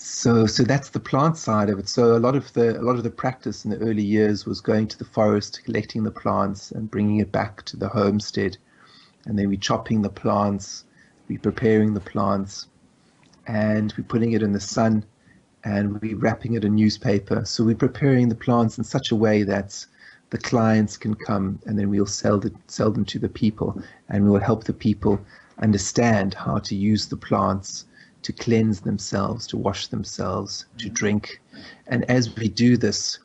So that's the plant side of it. So a lot of the practice in the early years was going to the forest, collecting the plants and bringing it back to the homestead. And then we chopping the plants, we preparing the plants, and we putting it in the sun, and we wrapping it in newspaper. So we're preparing the plants in such a way that the clients can come, and then we'll sell them to the people, and we will help the people understand how to use the plants to cleanse themselves, to wash themselves, to drink. And as we do this,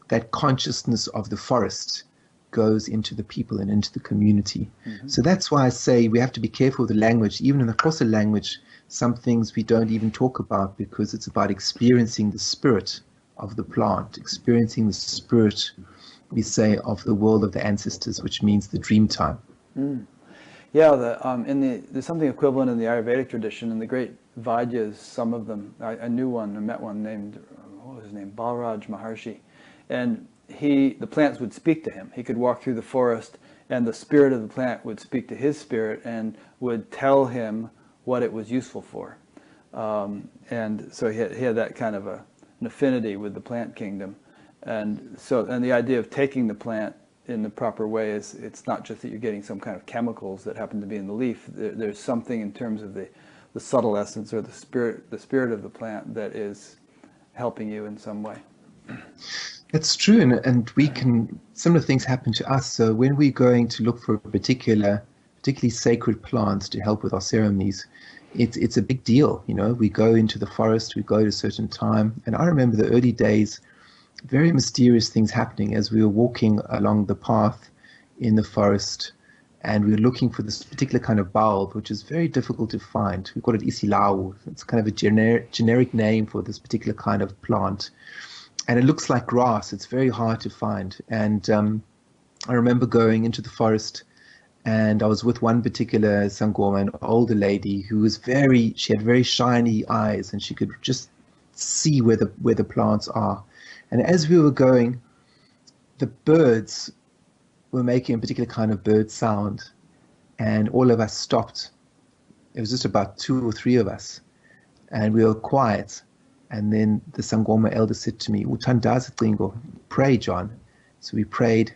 that consciousness of the forest goes into the people and into the community. So that's why I say we have to be careful with the language. Even in the Xhosa language, some things we don't even talk about because it's about experiencing the spirit of the plant, experiencing the spirit, we say, of the world of the ancestors, which means the dream time. Yeah, there's something equivalent in the Ayurvedic tradition. In the great Vaidyas, some of them, I knew one, I met one named, what was his name, Balraj Maharshi, and the plants would speak to him. He could walk through the forest, and the spirit of the plant would speak to his spirit and would tell him what it was useful for. And so he had that kind of an affinity with the plant kingdom. And the idea of taking the plant in the proper way is, it's not just that you're getting some kind of chemicals that happen to be in the leaf. There's something in terms of the subtle essence or the spirit of the plant that is helping you in some way. It's true, and similar things happen to us. So when we're going to look for particularly sacred plants to help with our ceremonies, it's a big deal. You know, we go into the forest, we go at a certain time, and I remember the early days, very mysterious things happening as we were walking along the path in the forest, and we were looking for this particular kind of bulb, which is very difficult to find. We call it isilawu. It's kind of a generic name for this particular kind of plant. And it looks like grass. It's very hard to find. And I remember going into the forest, and I was with one particular Sangoma, an older lady who she had very shiny eyes, and she could just see where the plants are. And as we were going, the birds were making a particular kind of bird sound, and all of us stopped. It was just about 2 or 3 of us, and we were quiet. And then the Sangoma elder said to me, "Uthandaza Cingo, pray, John." So we prayed,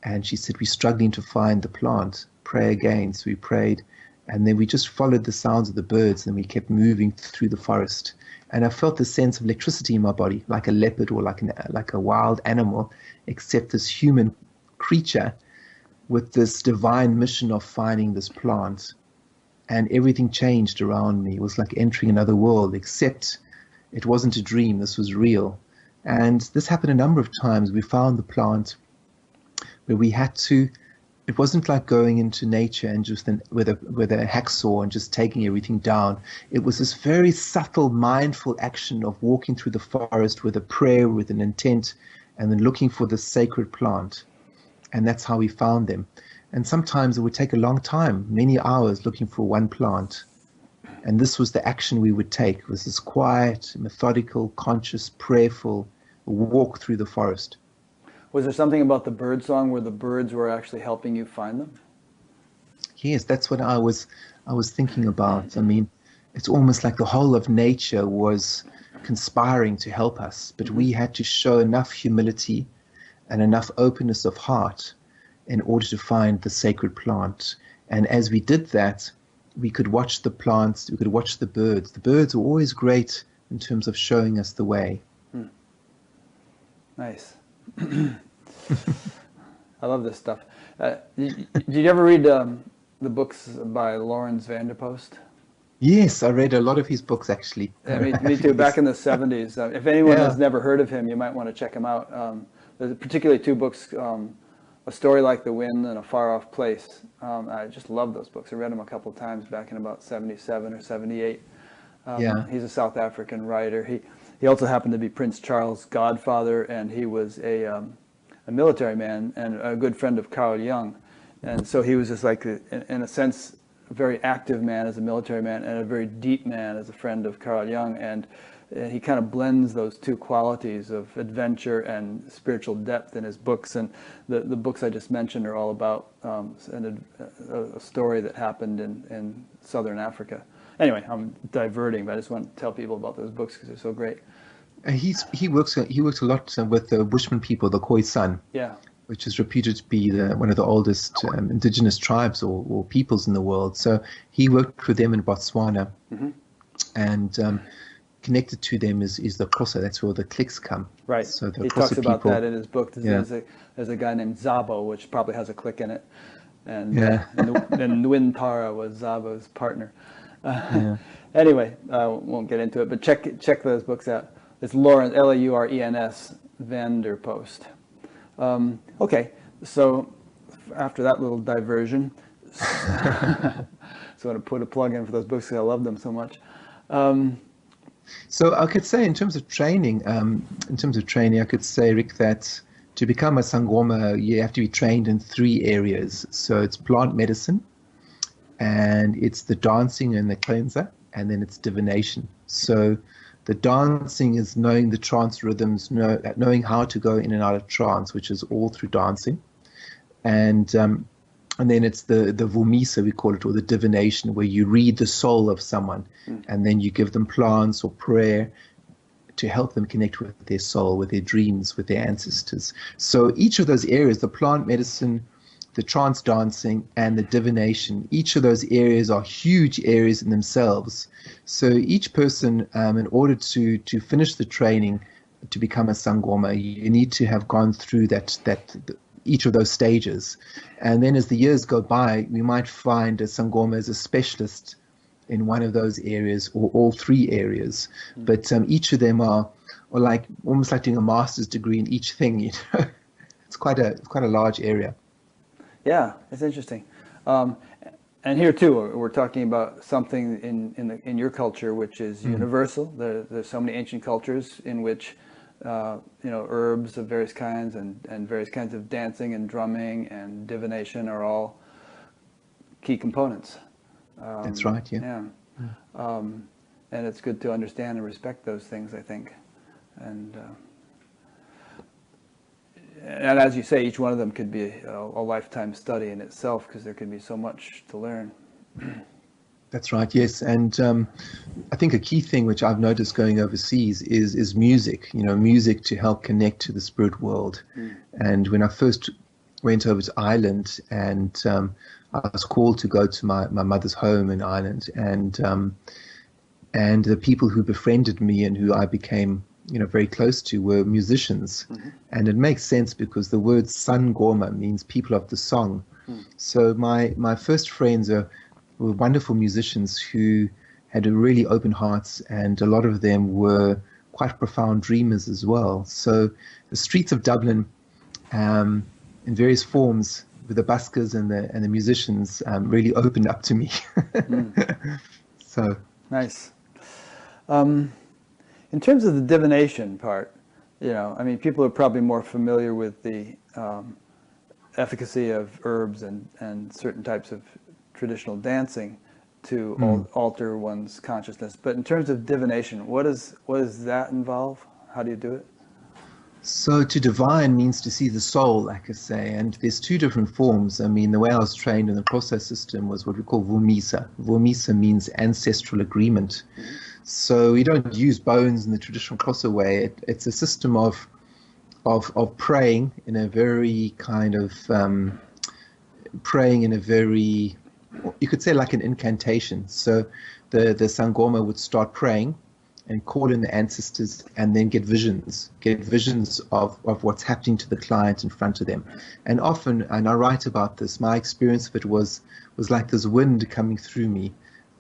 and she said, "We're struggling to find the plant. Pray again." So we prayed, and then we just followed the sounds of the birds, and we kept moving through the forest. And I felt the sense of electricity in my body, like a leopard or like a wild animal, except this human creature with this divine mission of finding this plant. And everything changed around me. It was like entering another world, except it wasn't a dream. This was real. And this happened a number of times. We found the plant where we had to, it wasn't like going into nature and just with a hacksaw and just taking everything down. It was this very subtle, mindful action of walking through the forest with a prayer, with an intent, and then looking for the sacred plant. And that's how we found them. And sometimes it would take a long time, many hours, looking for one plant. And this was the action we would take. It was this quiet, methodical, conscious, prayerful walk through the forest. Was there something about the bird song where the birds were actually helping you find them? Yes, that's what I was thinking about. I mean, it's almost like the whole of nature was conspiring to help us, but we had to show enough humility and enough openness of heart in order to find the sacred plant. And as we did that, we could watch the plants, we could watch the birds. The birds are always great in terms of showing us the way. Nice. I love this stuff. Did you ever read the books by Lawrence van der Post? Yes, I read a lot of his books actually. Yeah, me too. Back in the 70s. If anyone Yeah. has never heard of him, you might want to check him out. There's particularly two books, A Story Like the Wind and A Far Off Place. I just love those books. I read them a couple of times back in about 77 or 78. Yeah. He's a South African writer. He also happened to be Prince Charles' godfather, and he was a military man and a good friend of Carl Jung. And so he was just like, in a sense, a very active man as a military man and a very deep man as a friend of Carl Jung. And he kind of blends those two qualities of adventure and spiritual depth in his books. And the books I just mentioned are all about a story that happened in southern Africa. Anyway, I'm diverting, but I just want to tell people about those books because they're so great. He works a lot with the Bushman people, the Khoisan, Yeah. which is reputed to be one of the oldest indigenous tribes or peoples in the world. So he worked with them in Botswana, and connected to them is the Xhosa. That's where the clicks come. Right. So the He Xhosa talks about people, that in his book. Yeah. There's a guy named Zabo, which probably has a click in it. And Yeah. and Nwintara was Zabo's partner. Yeah. Anyway, I won't get into it, but check those books out. It's Lawrence, Laurens van der Post. Okay, so after that little diversion, so I want to put a plug in for those books because I love them so much. So I could say in terms of training, I could say, Rick, that to become a Sangoma, you have to be trained in 3 areas. So it's plant medicine, and it's the dancing and the cleanser, and then it's divination. So the dancing is knowing the trance rhythms, knowing how to go in and out of trance, which is all through dancing. And then it's the vumisa, we call it, or the divination, where you read the soul of someone, and then you give them plants or prayer to help them connect with their soul, with their dreams, with their ancestors. So each of those areas, the plant medicine, the trance dancing, and the divination, each of those areas are huge areas in themselves. So each person, in order to finish the training to become a Sangoma, you need to have gone through each of those stages. And then as the years go by, we might find a Sangoma as a specialist in one of those areas or all 3 areas. But each of them are like almost like doing a master's degree in each thing. You know, it's quite a large area. Yeah, it's interesting. And here too, we're talking about something in your culture which is universal. There's so many ancient cultures in which herbs of various kinds and various kinds of dancing and drumming and divination are all key components. That's right. Yeah. And it's good to understand and respect those things, I think. And as you say, each one of them could be a lifetime study in itself because there can be so much to learn. That's right, yes. And I think a key thing which I've noticed going overseas is music, music to help connect to the spirit world. And when I first went over to Ireland, and I was called to go to my mother's home in Ireland, and the people who befriended me and who I became very close to were musicians. And it makes sense because the word Sangoma means people of the song. So my first friends were wonderful musicians who had really open hearts, and a lot of them were quite profound dreamers as well. So the streets of Dublin, in various forms, with the buskers and the musicians, really opened up to me. So nice. In terms of the divination part, people are probably more familiar with the efficacy of herbs and certain types of traditional dancing to alter one's consciousness. But in terms of divination, what does that involve? How do you do it? So to divine means to see the soul, like I say, and there's two different forms. I mean, the way I was trained in the Xhosa system was what we call vumisa. Vumisa means ancestral agreement. So we don't use bones in the traditional Xhosa way. It's a system of praying in a very kind of praying in a very, you could say like an incantation. So the Sangoma would start praying and call in the ancestors and then get visions of what's happening to the client in front of them. And often, and I write about this, my experience of it was like this wind coming through me.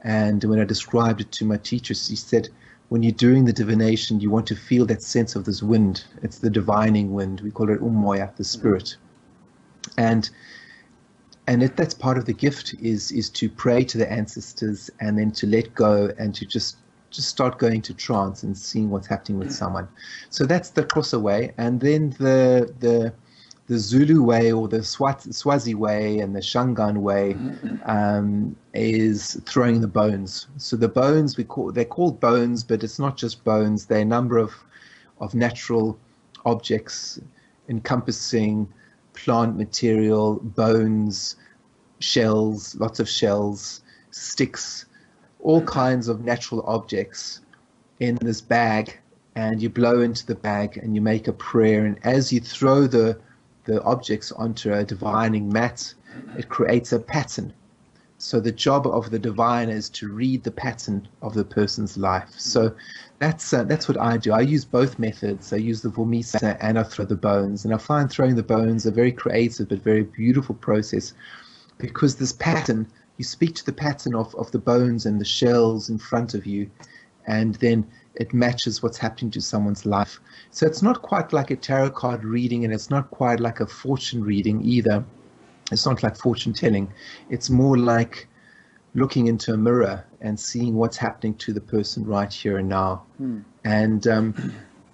And when I described it to my teacher, she said, when you're doing the divination, you want to feel that sense of this wind. It's the divining wind. We call it umoya, the spirit. And that's part of the gift is to pray to the ancestors and then to let go and to just start going to trance and seeing what's happening with someone. So that's the Xhosa way. And then the Zulu way or the Swazi way and the Shangaan way is throwing the bones. So the bones, they're called bones, but it's not just bones. They're a number of natural objects encompassing plant material, bones, shells, lots of shells, sticks, all kinds of natural objects in this bag, and you blow into the bag and you make a prayer, and as you throw the objects onto a divining mat, it creates a pattern. So the job of the diviner is to read the pattern of the person's life. So that's what I do. I use both methods. I use the vumisa and I throw the bones, and I find throwing the bones a very creative but very beautiful process, because this pattern, you speak to the pattern of the bones and the shells in front of you, and then it matches what's happening to someone's life. So it's not quite like a tarot card reading, and it's not quite like a fortune reading either. It's not like fortune telling. It's more like looking into a mirror and seeing what's happening to the person right here and now. And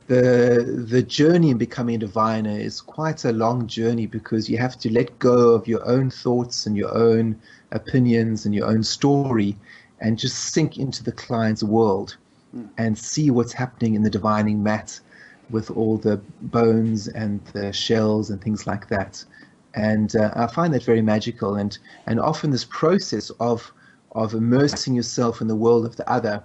the journey in becoming a diviner is quite a long journey, because you have to let go of your own thoughts and your own opinions and your own story and just sink into the client's world and see what's happening in the divining mat with all the bones and the shells and things like that. And I find that very magical, and often this process of immersing yourself in the world of the other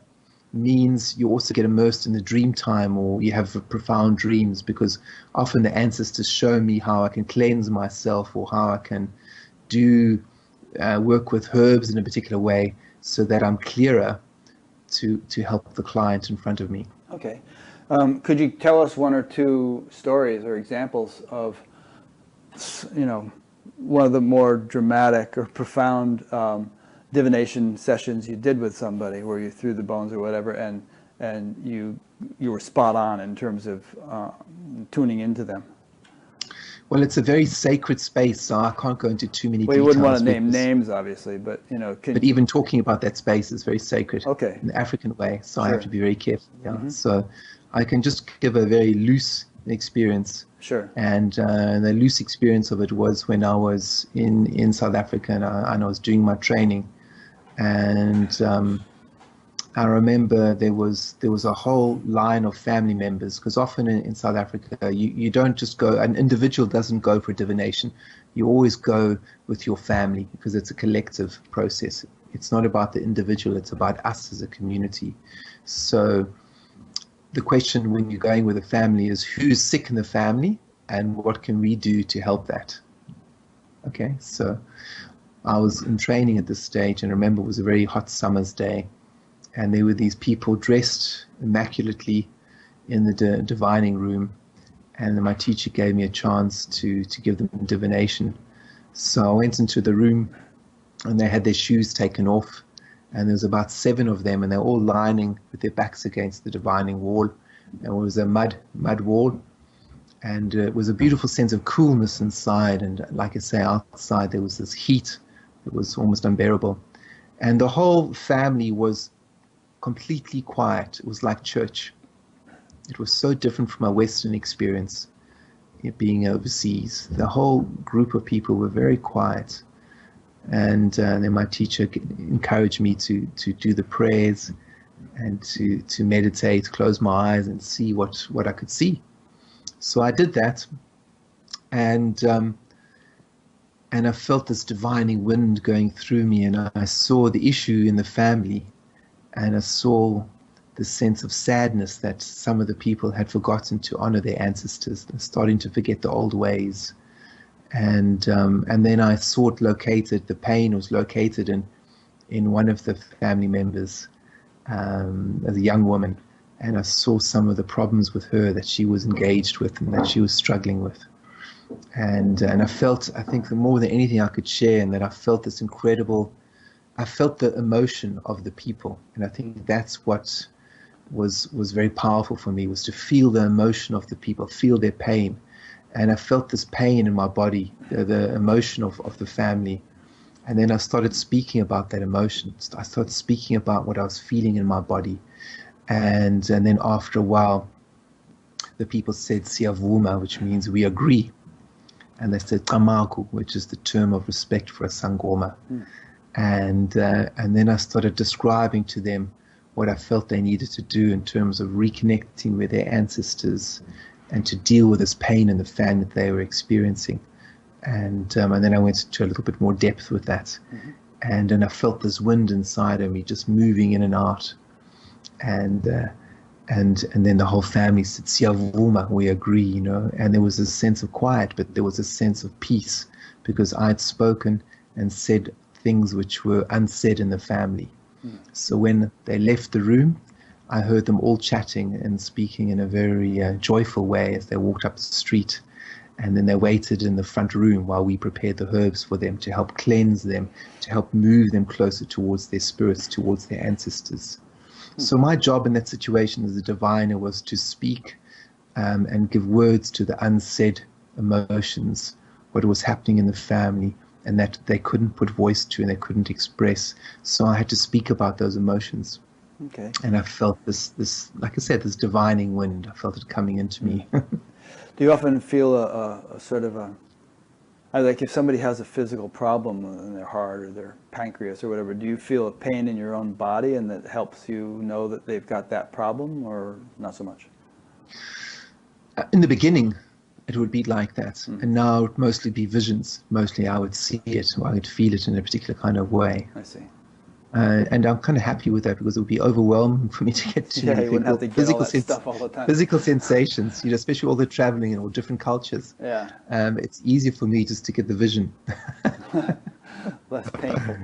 means you also get immersed in the dream time, or you have profound dreams, because often the ancestors show me how I can cleanse myself, or how I can do work with herbs in a particular way so that I'm clearer to help the client in front of me. Okay. Could you tell us one or two stories or examples of, one of the more dramatic or profound divination sessions you did with somebody, where you threw the bones or whatever, and you were spot on in terms of tuning into them? Well, it's a very sacred space, so I can't go into too many details. Well, you wouldn't want to name names, obviously, but but even talking about that space is very sacred. Okay. In the African way, so Sure. I have to be very careful. Yeah. So I can just give a very loose experience. Sure. And the loose experience of it was when I was in South Africa, and I was doing my training, and I remember there was a whole line of family members, because often in South Africa you don't just go, an individual doesn't go for divination, you always go with your family, because it's a collective process. It's not about the individual, it's about us as a community. So the question when you're going with a family is, who's sick in the family and what can we do to help that? Okay, so I was in training at this stage, and I remember it was a very hot summer's day, and there were these people dressed immaculately in the divining room, and then my teacher gave me a chance to give them divination. So I went into the room, and they had their shoes taken off, and there was about 7 of them, and they're all lining with their backs against the divining wall, and it was a mud wall, and it was a beautiful sense of coolness inside, and like I say, outside there was this heat that was almost unbearable, and the whole family was completely quiet. It was like church. It was so different from my Western experience, being overseas. The whole group of people were very quiet, and then my teacher encouraged me to do the prayers and to meditate, close my eyes and see what I could see. So I did that, and I felt this divining wind going through me, and I saw the issue in the family, and I saw the sense of sadness that some of the people had forgotten to honor their ancestors, starting to forget the old ways. And then I saw it located, the pain was located in one of the family members, as a young woman, and I saw some of the problems with her that she was engaged with and that she was struggling with. And I felt, I think, more than anything I could share, and that I felt this incredible, I felt the emotion of the people, and I think that's what was very powerful for me, was to feel the emotion of the people, feel their pain. And I felt this pain in my body, the emotion of the family. And then I started speaking about that emotion. I started speaking about what I was feeling in my body. And then after a while, the people said siyavuma, which means we agree. And they said kamaku, which is the term of respect for a sangoma. And then I started describing to them what I felt they needed to do in terms of reconnecting with their ancestors and to deal with this pain in the family that they were experiencing. And then I went into a little bit more depth with that. And then I felt this wind inside of me just moving in and out. And then the whole family said, siyavuma, we agree, you know. And there was a sense of quiet, but there was a sense of peace, because I'd spoken and said things which were unsaid in the family. So when they left the room, I heard them all chatting and speaking in a very joyful way as they walked up the street. And then they waited in the front room while we prepared the herbs for them to help cleanse them, to help move them closer towards their spirits, towards their ancestors. So my job in that situation as a diviner was to speak and give words to the unsaid emotions, what was happening in the family, and that they couldn't put voice to and they couldn't express. So I had to speak about those emotions. Okay. And I felt this, like I said, this divining wind. I felt it coming into me. Do you often feel a sort of a, like if somebody has a physical problem in their heart or their pancreas or whatever, do you feel a pain in your own body and that helps you know that they've got that problem, or not so much? In the beginning, it would be like that. And now it would mostly be visions. Mostly I would see it, or I would feel it in a particular kind of way. I see. And I'm kind of happy with that, because it would be overwhelming for me to get to Yeah, you wouldn't have to get all that stuff all the time. Physical sensations, you know, especially all the traveling in all different cultures. Yeah. It's easier for me just to get the vision. Less painful.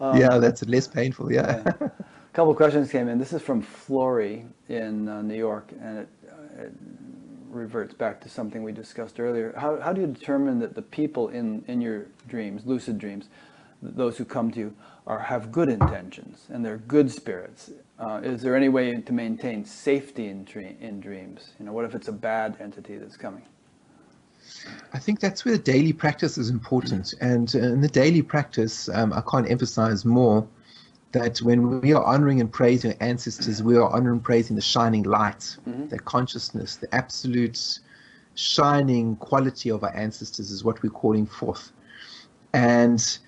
Yeah, that's less painful, yeah. A couple of questions came in. This is from Flory in New York, and it reverts back to something we discussed earlier. How do you determine that the people in your dreams, lucid dreams, those who come to you, have good intentions and they're good spirits? Is there any way to maintain safety in dreams? You know, what if it's a bad entity that's coming? I think that's where the daily practice is important. And in the daily practice, I can't emphasize more that when we are honoring and praising our ancestors, we are honoring and praising the shining light, the consciousness, the absolute shining quality of our ancestors is what we're calling forth. And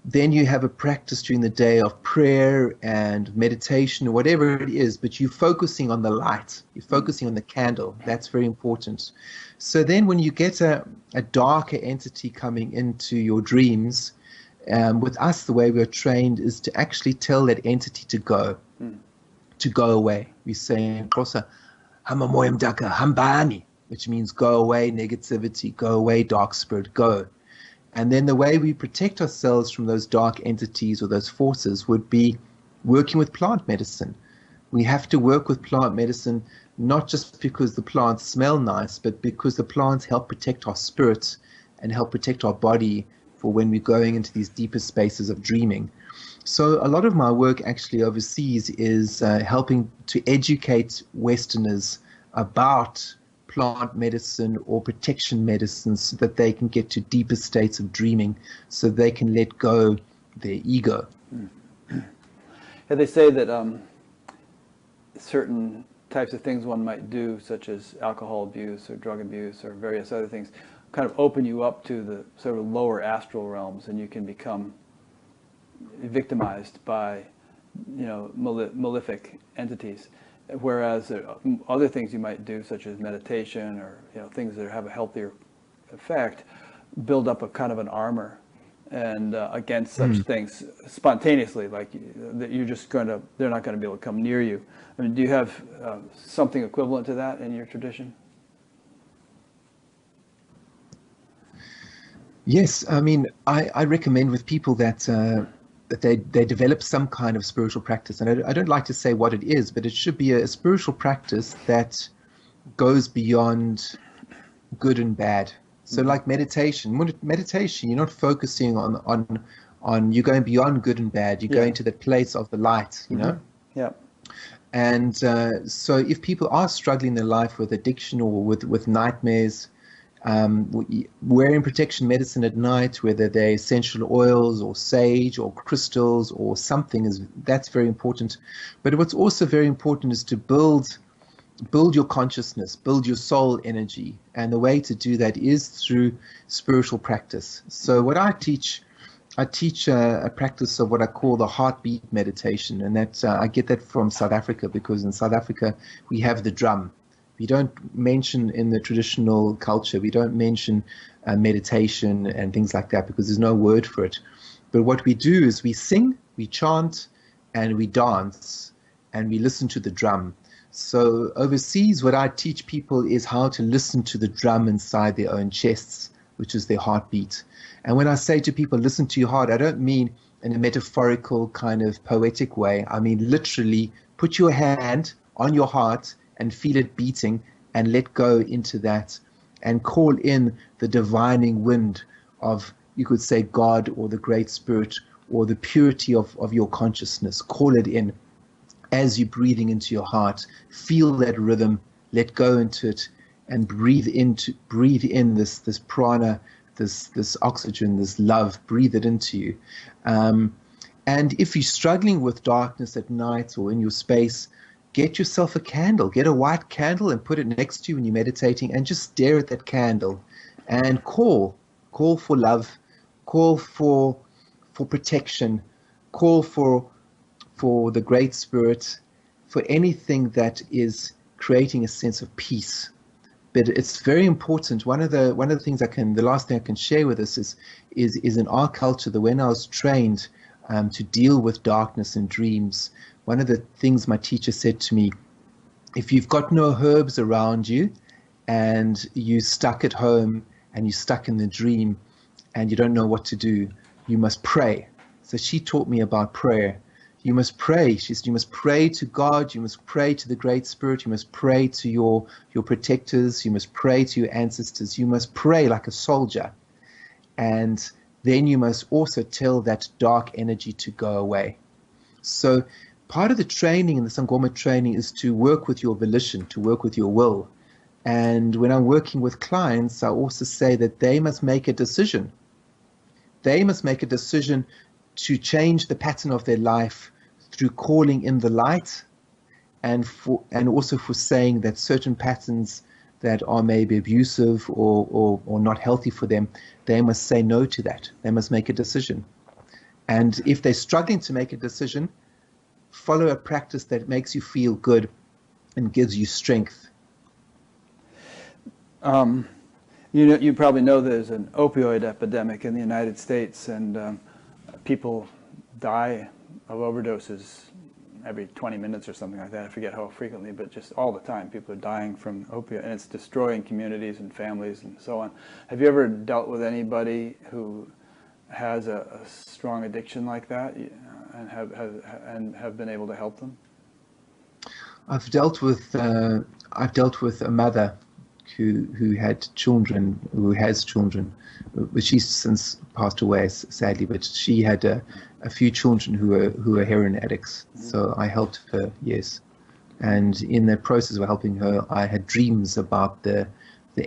then you have a practice during the day of prayer and meditation or whatever it is, but you're focusing on the light, you're focusing on the candle. That's very important. So then when you get a darker entity coming into your dreams, with us, the way we're trained is to actually tell that entity to go away. We say in Xhosa, "Hama moya mdaka, hambani," which means go away, negativity, go away, dark spirit, go. And then the way we protect ourselves from those dark entities or those forces would be working with plant medicine. We have to work with plant medicine not just because the plants smell nice, but because the plants help protect our spirits and help protect our body for when we're going into these deeper spaces of dreaming. So a lot of my work actually overseas is helping to educate Westerners about plant medicine or protection medicines so that they can get to deeper states of dreaming, so they can let go their ego. Yeah, they say that certain types of things one might do, such as alcohol abuse or drug abuse or various other things, kind of open you up to the sort of lower astral realms, and you can become victimized by, you know, malefic entities. whereas other things you might do, such as meditation or things that have a healthier effect, build up a kind of an armor and against such things spontaneously, like that they're not going to be able to come near you. I mean, do you have something equivalent to that in your tradition? Yes, I mean, I recommend with people that that they develop some kind of spiritual practice, and I don't like to say what it is, but it should be a spiritual practice that goes beyond good and bad. So, like meditation, you're not focusing on you're going beyond good and bad. You're going to the place of the light, you know. Yeah. And so, if people are struggling in their life with addiction or with nightmares, wearing protection medicine at night, whether they're essential oils or sage or crystals or something, that's very important. But what's also very important is to build your consciousness, build your soul energy, and the way to do that is through spiritual practice. So what I teach a practice of what I call the heartbeat meditation, and that I get that from South Africa, because in South Africa we have the drum. We don't mention in the traditional culture, we don't mention meditation and things like that because there's no word for it. But what we do is we sing, we chant, and we dance, and we listen to the drum. So overseas, what I teach people is how to listen to the drum inside their own chests, which is their heartbeat. And when I say to people, listen to your heart, I don't mean in a metaphorical kind of poetic way. I mean literally put your hand on your heart and feel it beating and let go into that and call in the divining wind of, you could say, God or the Great Spirit or the purity of your consciousness. Call it in as you're breathing into your heart. Feel that rhythm, let go into it, and breathe in this prana, this oxygen, this love. Breathe it into you. And if you're struggling with darkness at night or in your space, get yourself a candle. Get a white candle and put it next to you when you're meditating, and just stare at that candle and call for love, call for protection, call for the Great Spirit, for anything that is creating a sense of peace. But it's very important. One of the things the last thing I can share with us is in our culture, that when I was trained to deal with darkness and dreams, one of the things my teacher said to me, if you've got no herbs around you and you're stuck at home and you're stuck in the dream and you don't know what to do, you must pray. So she taught me about prayer. You must pray. She said, you must pray to God. You must pray to the Great Spirit. You must pray to your protectors. You must pray to your ancestors. You must pray like a soldier. And then you must also tell that dark energy to go away. So part of the training in the Sangoma training is to work with your volition, to work with your will. And when I'm working with clients, I also say that they must make a decision. They must make a decision to change the pattern of their life through calling in the light, and also for saying that certain patterns that are maybe abusive or not healthy for them, they must say no to that. They must make a decision. And if they're struggling to make a decision, follow a practice that makes you feel good and gives you strength. You probably know there's an opioid epidemic in the United States, and people die of overdoses every 20 minutes or something like that. I forget how frequently, but just all the time people are dying from opioid, and it's destroying communities and families and so on. Have you ever dealt with anybody who has a strong addiction like that and have been able to help them? I've dealt with a mother who had children, who has children, but she's since passed away, sadly. But she had a few children who were heroin addicts. So I helped her, yes. And in the process of helping her, I had dreams about the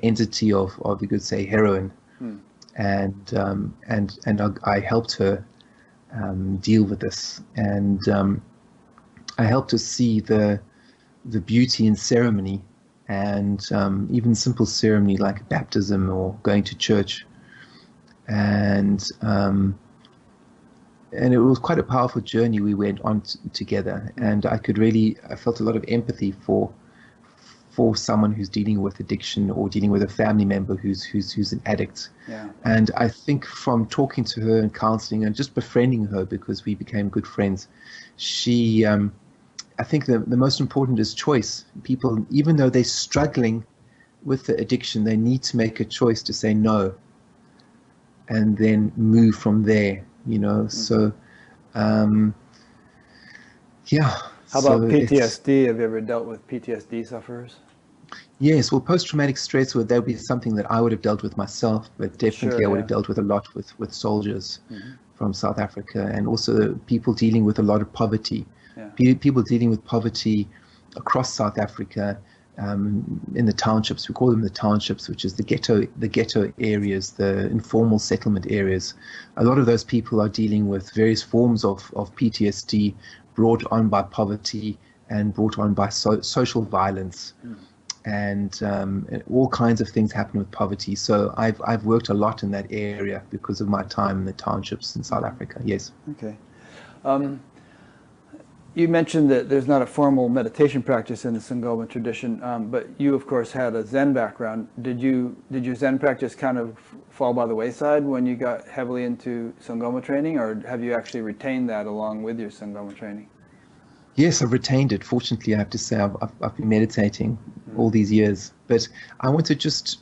entity of you could say heroin, and I helped her deal with this, and I helped her see the beauty in ceremony, and even simple ceremony like baptism or going to church, and and it was quite a powerful journey we went on together. And I felt a lot of empathy for someone who's dealing with addiction or dealing with a family member who's an addict. Yeah. And I think from talking to her and counseling and just befriending her, because we became good friends, I think the most important is choice. People, even though they're struggling with the addiction, they need to make a choice to say no and then move from there, you know. So, yeah. How about PTSD? Have you ever dealt with PTSD sufferers? Yes, well, post-traumatic stress, that would be something that I would have dealt with myself, but definitely I would have dealt with a lot with soldiers from South Africa, and also people dealing with a lot of poverty. Yeah. People dealing with poverty across South Africa, in the townships. We call them the townships, which is the ghetto areas, the informal settlement areas. A lot of those people are dealing with various forms of PTSD brought on by poverty and brought on by social violence. And all kinds of things happen with poverty. So I've worked a lot in that area because of my time in the townships in South Africa. Yes. Okay. You mentioned that there's not a formal meditation practice in the Sangoma tradition, but you, of course, had a Zen background. Did your Zen practice kind of fall by the wayside when you got heavily into Sangoma training, or have you actually retained that along with your Sangoma training? Yes, I've retained it. Fortunately, I have to say I've been meditating all these years. But I want to just,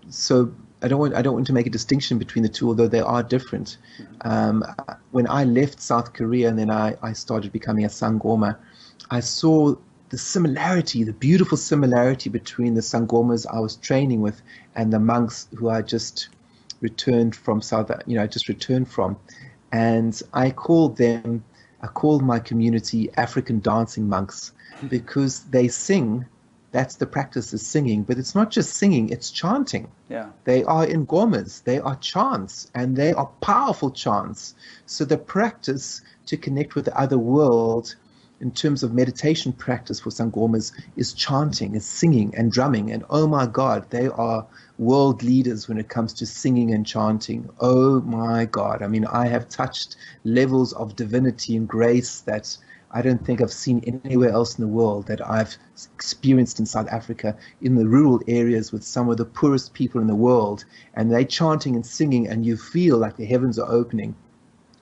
so I don't want to make a distinction between the two, although they are different. When I left South Korea and then I started becoming a Sangoma, I saw the similarity, the beautiful similarity between the Sangomas I was training with and the monks who I just returned from and I called my community African dancing monks, because they sing. That's the practice, is singing, but it's not just singing, it's chanting. Yeah. They are ngomas, they are chants, and they are powerful chants. So the practice to connect with the other world in terms of meditation practice for Sangomas is chanting, is singing and drumming. And oh my God, they are world leaders when it comes to singing and chanting. Oh my God. I mean, I have touched levels of divinity and grace that I don't think I've seen anywhere else in the world, that I've experienced in South Africa, in the rural areas with some of the poorest people in the world. And they're chanting and singing, and you feel like the heavens are opening.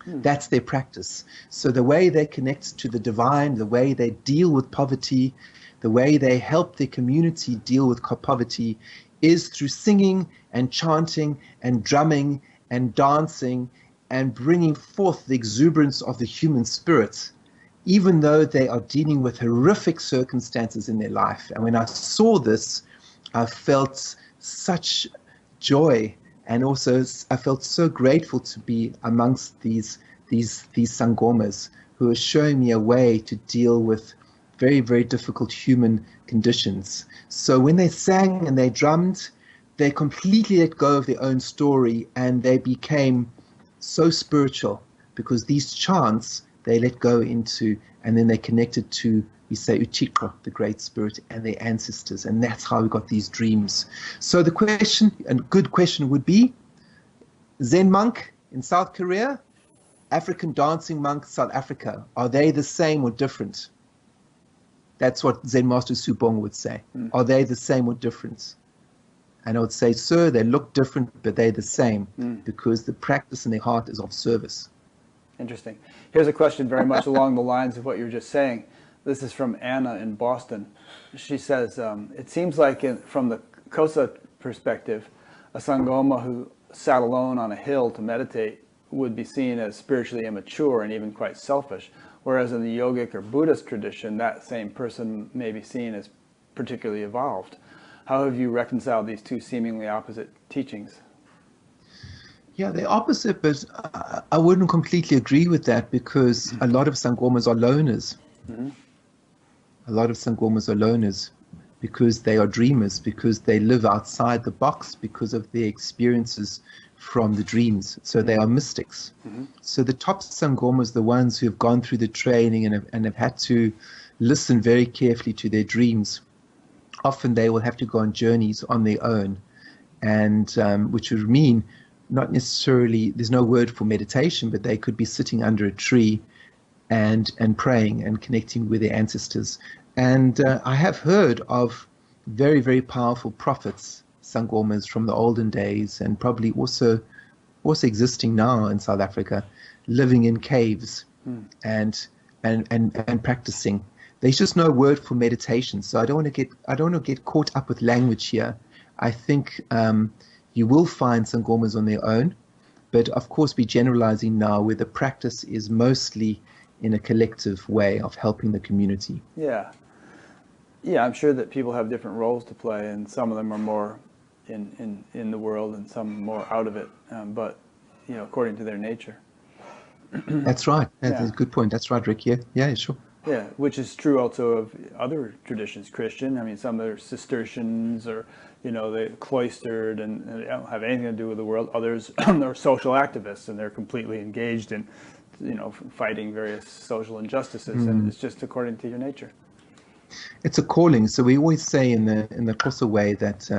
That's their practice. So the way they connect to the divine, the way they deal with poverty, the way they help their community deal with poverty is through singing and chanting and drumming and dancing and bringing forth the exuberance of the human spirit, even though they are dealing with horrific circumstances in their life. And when I saw this, I felt such joy. And also, I felt so grateful to be amongst these Sangomas who are showing me a way to deal with very, very difficult human conditions. So when they sang and they drummed, they completely let go of their own story, and they became so spiritual, because these chants they let go into, and then they connected to, we say, Uchikra, the Great Spirit, and their ancestors, and that's how we got these dreams. So the question, and good question, would be, Zen monk in South Korea, African dancing monk South Africa, are they the same or different? That's what Zen Master Subong would say. Are they the same or different? And I would say, sir, they look different, but they're the same, because the practice in their heart is of service. Interesting. Here's a question very much along the lines of what you were just saying. This is from Anna in Boston. She says, it seems like from the Kosa perspective, a Sangoma who sat alone on a hill to meditate would be seen as spiritually immature and even quite selfish, whereas in the yogic or Buddhist tradition, that same person may be seen as particularly evolved. How have you reconciled these two seemingly opposite teachings? Yeah, they're opposite, but I wouldn't completely agree with that, because a lot of Sangomas are loners. A lot of Sangomas are loners because they are dreamers, because they live outside the box because of their experiences from the dreams. So they are mystics. So the top Sangomas, the ones who have gone through the training and have had to listen very carefully to their dreams, often they will have to go on journeys on their own, and which would mean not necessarily, there's no word for meditation, but they could be sitting under a tree and praying and connecting with their ancestors. And I have heard of very, very powerful prophets, sangomas from the olden days, and probably also existing now in South Africa, living in caves and practicing. There's just no word for meditation, so I don't want to get caught up with language here. I think you will find sangomas on their own, but of course we're generalizing now where the practice is mostly in a collective way of helping the community. Yeah. Yeah, I'm sure that people have different roles to play, and some of them are more in the world and some more out of it, but, you know, according to their nature. That's right. That's a good point. That's right, Rick. Yeah, sure. Yeah, which is true also of other traditions, Christian. I mean, some are Cistercians, or, you know, they're cloistered and they don't have anything to do with the world. Others are social activists, and they're completely engaged in, you know, fighting various social injustices, and it's just according to your nature. It's a calling. So we always say in the Xhosa way that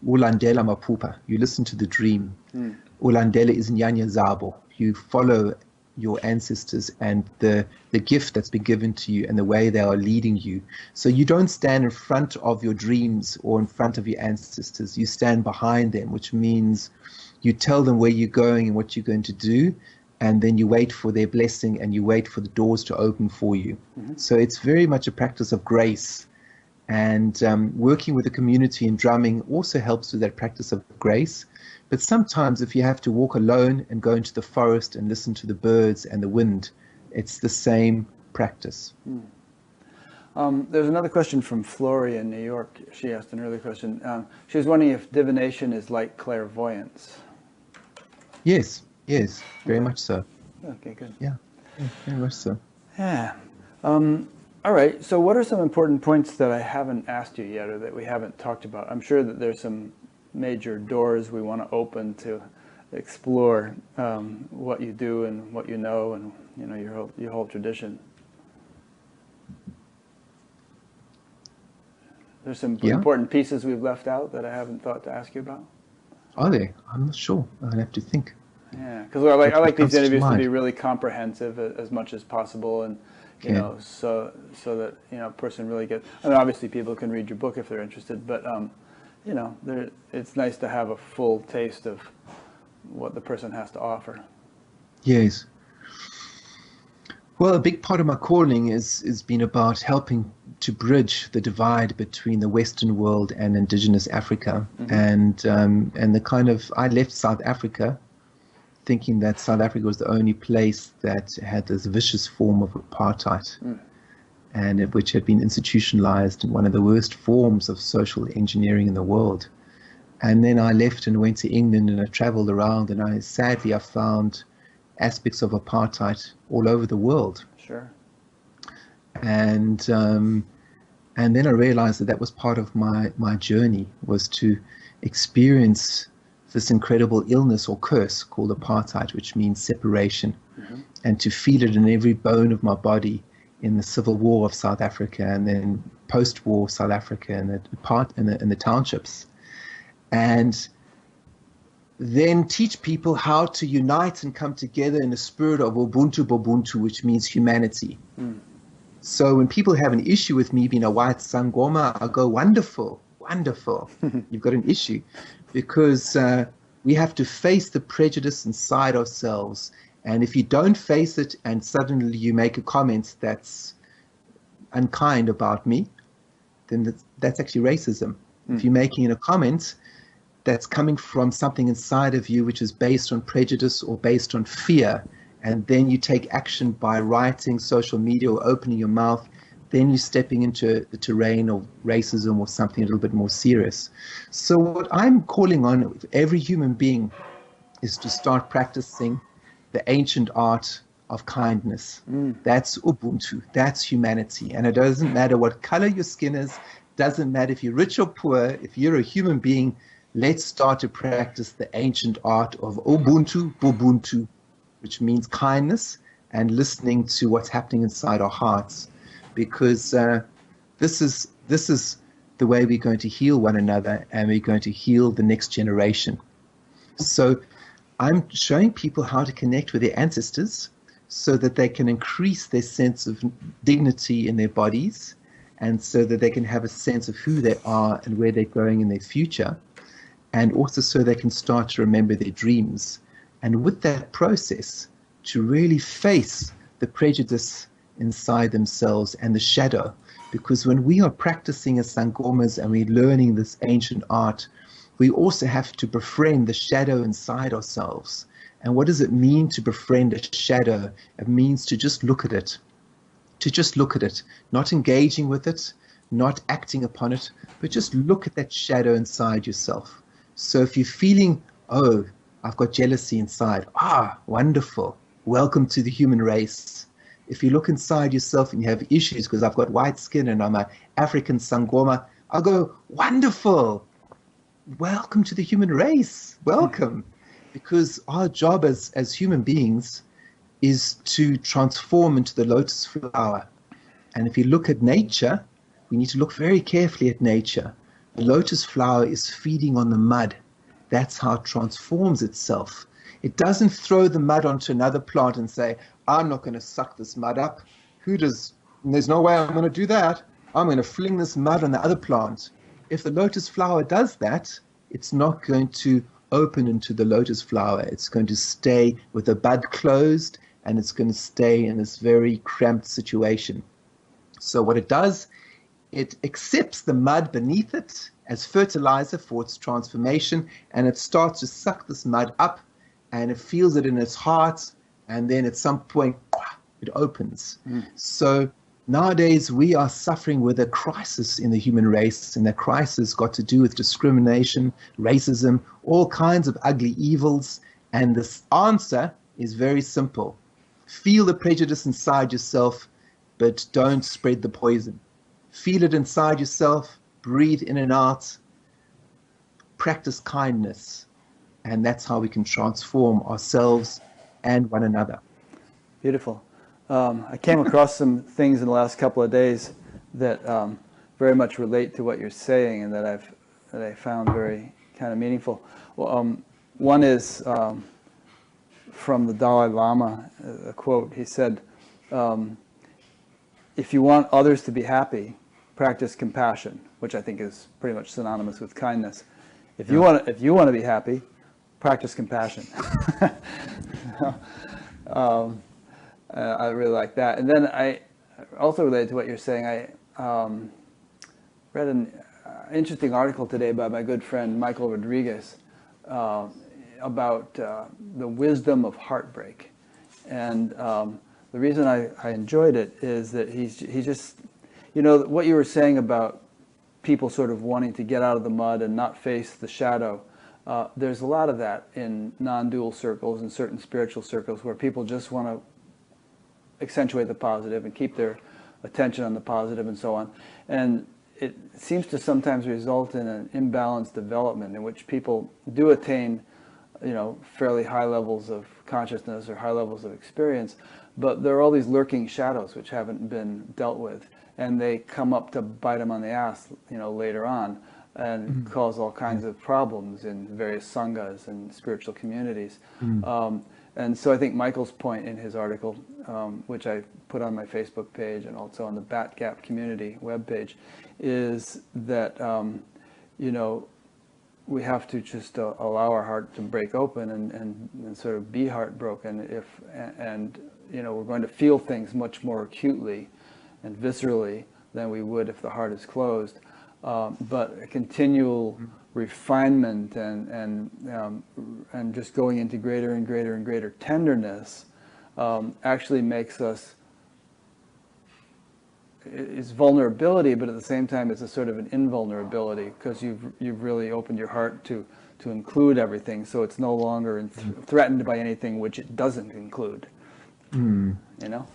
ulandela maphupha, you listen to the dream. Ulandela izinyanya zabo, you follow your ancestors and the gift that's been given to you and the way they are leading you. So you don't stand in front of your dreams or in front of your ancestors. You stand behind them, which means you tell them where you're going and what you're going to do, and then you wait for their blessing and you wait for the doors to open for you. So it's very much a practice of grace. And working with the community in drumming also helps with that practice of grace. But sometimes if you have to walk alone and go into the forest and listen to the birds and the wind, it's the same practice. There's another question from Flory in New York. She asked an earlier question. She was wondering if divination is like clairvoyance. Yes, very much so. Okay, good. Yeah, very much so. Yeah. All right, so what are some important points that I haven't asked you yet, or that we haven't talked about? I'm sure that there's some major doors we want to open to explore what you do and what you know, and, you know, your whole tradition. There's some important pieces we've left out that I haven't thought to ask you about. Are they? I'm not sure. I'll have to think. Yeah, because I like these interviews to be really comprehensive as much as possible, and you know, so that, you know, a person really gets. I mean, obviously people can read your book if they're interested, but you know, it's nice to have a full taste of what the person has to offer. Yes. Well, a big part of my calling is been about helping to bridge the divide between the Western world and indigenous Africa, and the kind of, I left South Africa thinking that South Africa was the only place that had this vicious form of apartheid, and which had been institutionalized in one of the worst forms of social engineering in the world. And then I left and went to England, and I traveled around, and I found aspects of apartheid all over the world. Sure. And then I realized that was part of my journey, was to experience this incredible illness or curse called apartheid, which means separation, and to feel it in every bone of my body in the civil war of South Africa, and then post-war South Africa, and the townships, and then teach people how to unite and come together in a spirit of Ubuntu Bobuntu, which means humanity. So when people have an issue with me being a white Sangoma, I go, wonderful, you've got an issue. Because we have to face the prejudice inside ourselves. And if you don't face it and suddenly you make a comment that's unkind about me, then that's actually racism. If you're making a comment that's coming from something inside of you which is based on prejudice or based on fear, and then you take action by writing, social media, or opening your mouth, then you're stepping into the terrain of racism or something a little bit more serious. So what I'm calling on every human being is to start practicing the ancient art of kindness. That's Ubuntu, that's humanity. And it doesn't matter what color your skin is, doesn't matter if you're rich or poor, if you're a human being, let's start to practice the ancient art of Ubuntu, Bubuntu, which means kindness and listening to what's happening inside our hearts. Because this is the way we're going to heal one another, and we're going to heal the next generation. So I'm showing people how to connect with their ancestors so that they can increase their sense of dignity in their bodies, and so that they can have a sense of who they are and where they're going in their future, and also so they can start to remember their dreams. And with that process, to really face the prejudice inside themselves and the shadow. Because when we are practicing as Sangomas and we're learning this ancient art, we also have to befriend the shadow inside ourselves. And what does it mean to befriend a shadow? It means to just look at it, not engaging with it, not acting upon it, but just look at that shadow inside yourself. So if you're feeling, oh, I've got jealousy inside, wonderful, welcome to the human race. If you look inside yourself and you have issues because I've got white skin and I'm an African Sangoma, I'll go, wonderful, welcome to the human race, welcome. Because our job as human beings is to transform into the lotus flower. And if you look at nature, we need to look very carefully at nature. The lotus flower is feeding on the mud. That's how it transforms itself. It doesn't throw the mud onto another plant and say, I'm not going to suck this mud up. There's no way I'm going to do that. I'm going to fling this mud on the other plant. If the lotus flower does that, it's not going to open into the lotus flower. It's going to stay with the bud closed, and it's going to stay in this very cramped situation. So what it does, it accepts the mud beneath it as fertilizer for its transformation, and it starts to suck this mud up, and it feels it in its heart, and then at some point it opens. So nowadays we are suffering with a crisis in the human race, and that crisis got to do with discrimination, racism, all kinds of ugly evils. And this answer is very simple. Feel the prejudice inside yourself, but don't spread the poison. Feel it inside yourself, breathe in and out, practice kindness, and that's how we can transform ourselves and one another. Beautiful. I came across some things in the last couple of days that very much relate to what you're saying, and that I found very kind of meaningful. Well, one is from the Dalai Lama, a quote. He said, if you want others to be happy, practice compassion, which I think is pretty much synonymous with kindness. If you want to be happy, practice compassion. I really like that. And then I also related to what you're saying. I read an interesting article today by my good friend Michael Rodriguez about the wisdom of heartbreak. And the reason I enjoyed it is that he's just, you know, what you were saying about people sort of wanting to get out of the mud and not face the shadow. There's a lot of that in non-dual circles and certain spiritual circles where people just want to accentuate the positive and keep their attention on the positive and so on. And it seems to sometimes result in an imbalanced development in which people do attain, you know, fairly high levels of consciousness or high levels of experience, but there are all these lurking shadows which haven't been dealt with, and they come up to bite them on the ass, you know, later on, and cause all kinds of problems in various sanghas and spiritual communities. And so I think Michael's point in his article, which I put on my Facebook page and also on the Bat Gap community webpage, is that, you know, we have to just allow our heart to break open and sort of be heartbroken and you know, we're going to feel things much more acutely and viscerally than we would if the heart is closed. But a continual refinement and just going into greater and greater and greater tenderness actually makes us, it's vulnerability, but at the same time it's a sort of an invulnerability, because you've really opened your heart to include everything, so it's no longer threatened by anything which it doesn't include. You know?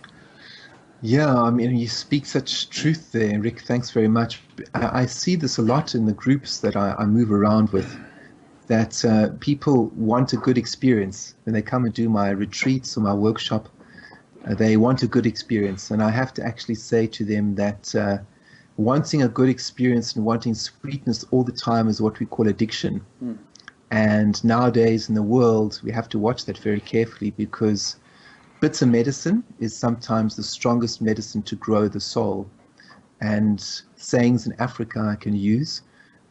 Yeah, I mean, you speak such truth there, Rick. Thanks very much. I see this a lot in the groups that I move around with, that people want a good experience. When they come and do my retreats or my workshop, they want a good experience. And I have to actually say to them that wanting a good experience and wanting sweetness all the time is what we call addiction. And nowadays in the world, we have to watch that very carefully, because bitter medicine is sometimes the strongest medicine to grow the soul. And sayings in Africa I can use.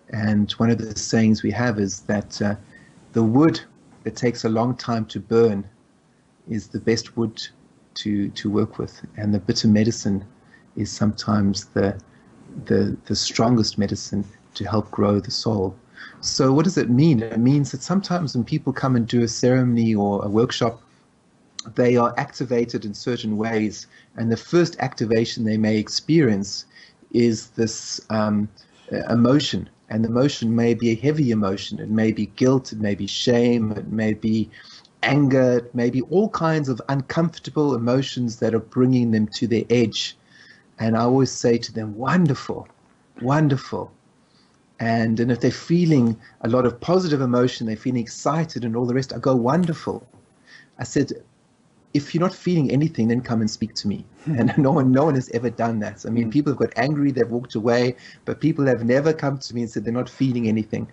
And one of the sayings we have is that the wood that takes a long time to burn is the best wood to work with. And the bitter medicine is sometimes the strongest medicine to help grow the soul. So what does it mean? It means that sometimes when people come and do a ceremony or a workshop, they are activated in certain ways. And the first activation they may experience is this emotion. And the emotion may be a heavy emotion. It may be guilt, it may be shame, it may be anger, it may be all kinds of uncomfortable emotions that are bringing them to their edge. And I always say to them, wonderful, wonderful. And if they're feeling a lot of positive emotion, they're feeling excited and all the rest, I go, wonderful. I said, if you're not feeling anything, then come and speak to me. And no one has ever done that. I mean, people have got angry, they've walked away, but people have never come to me and said they're not feeling anything.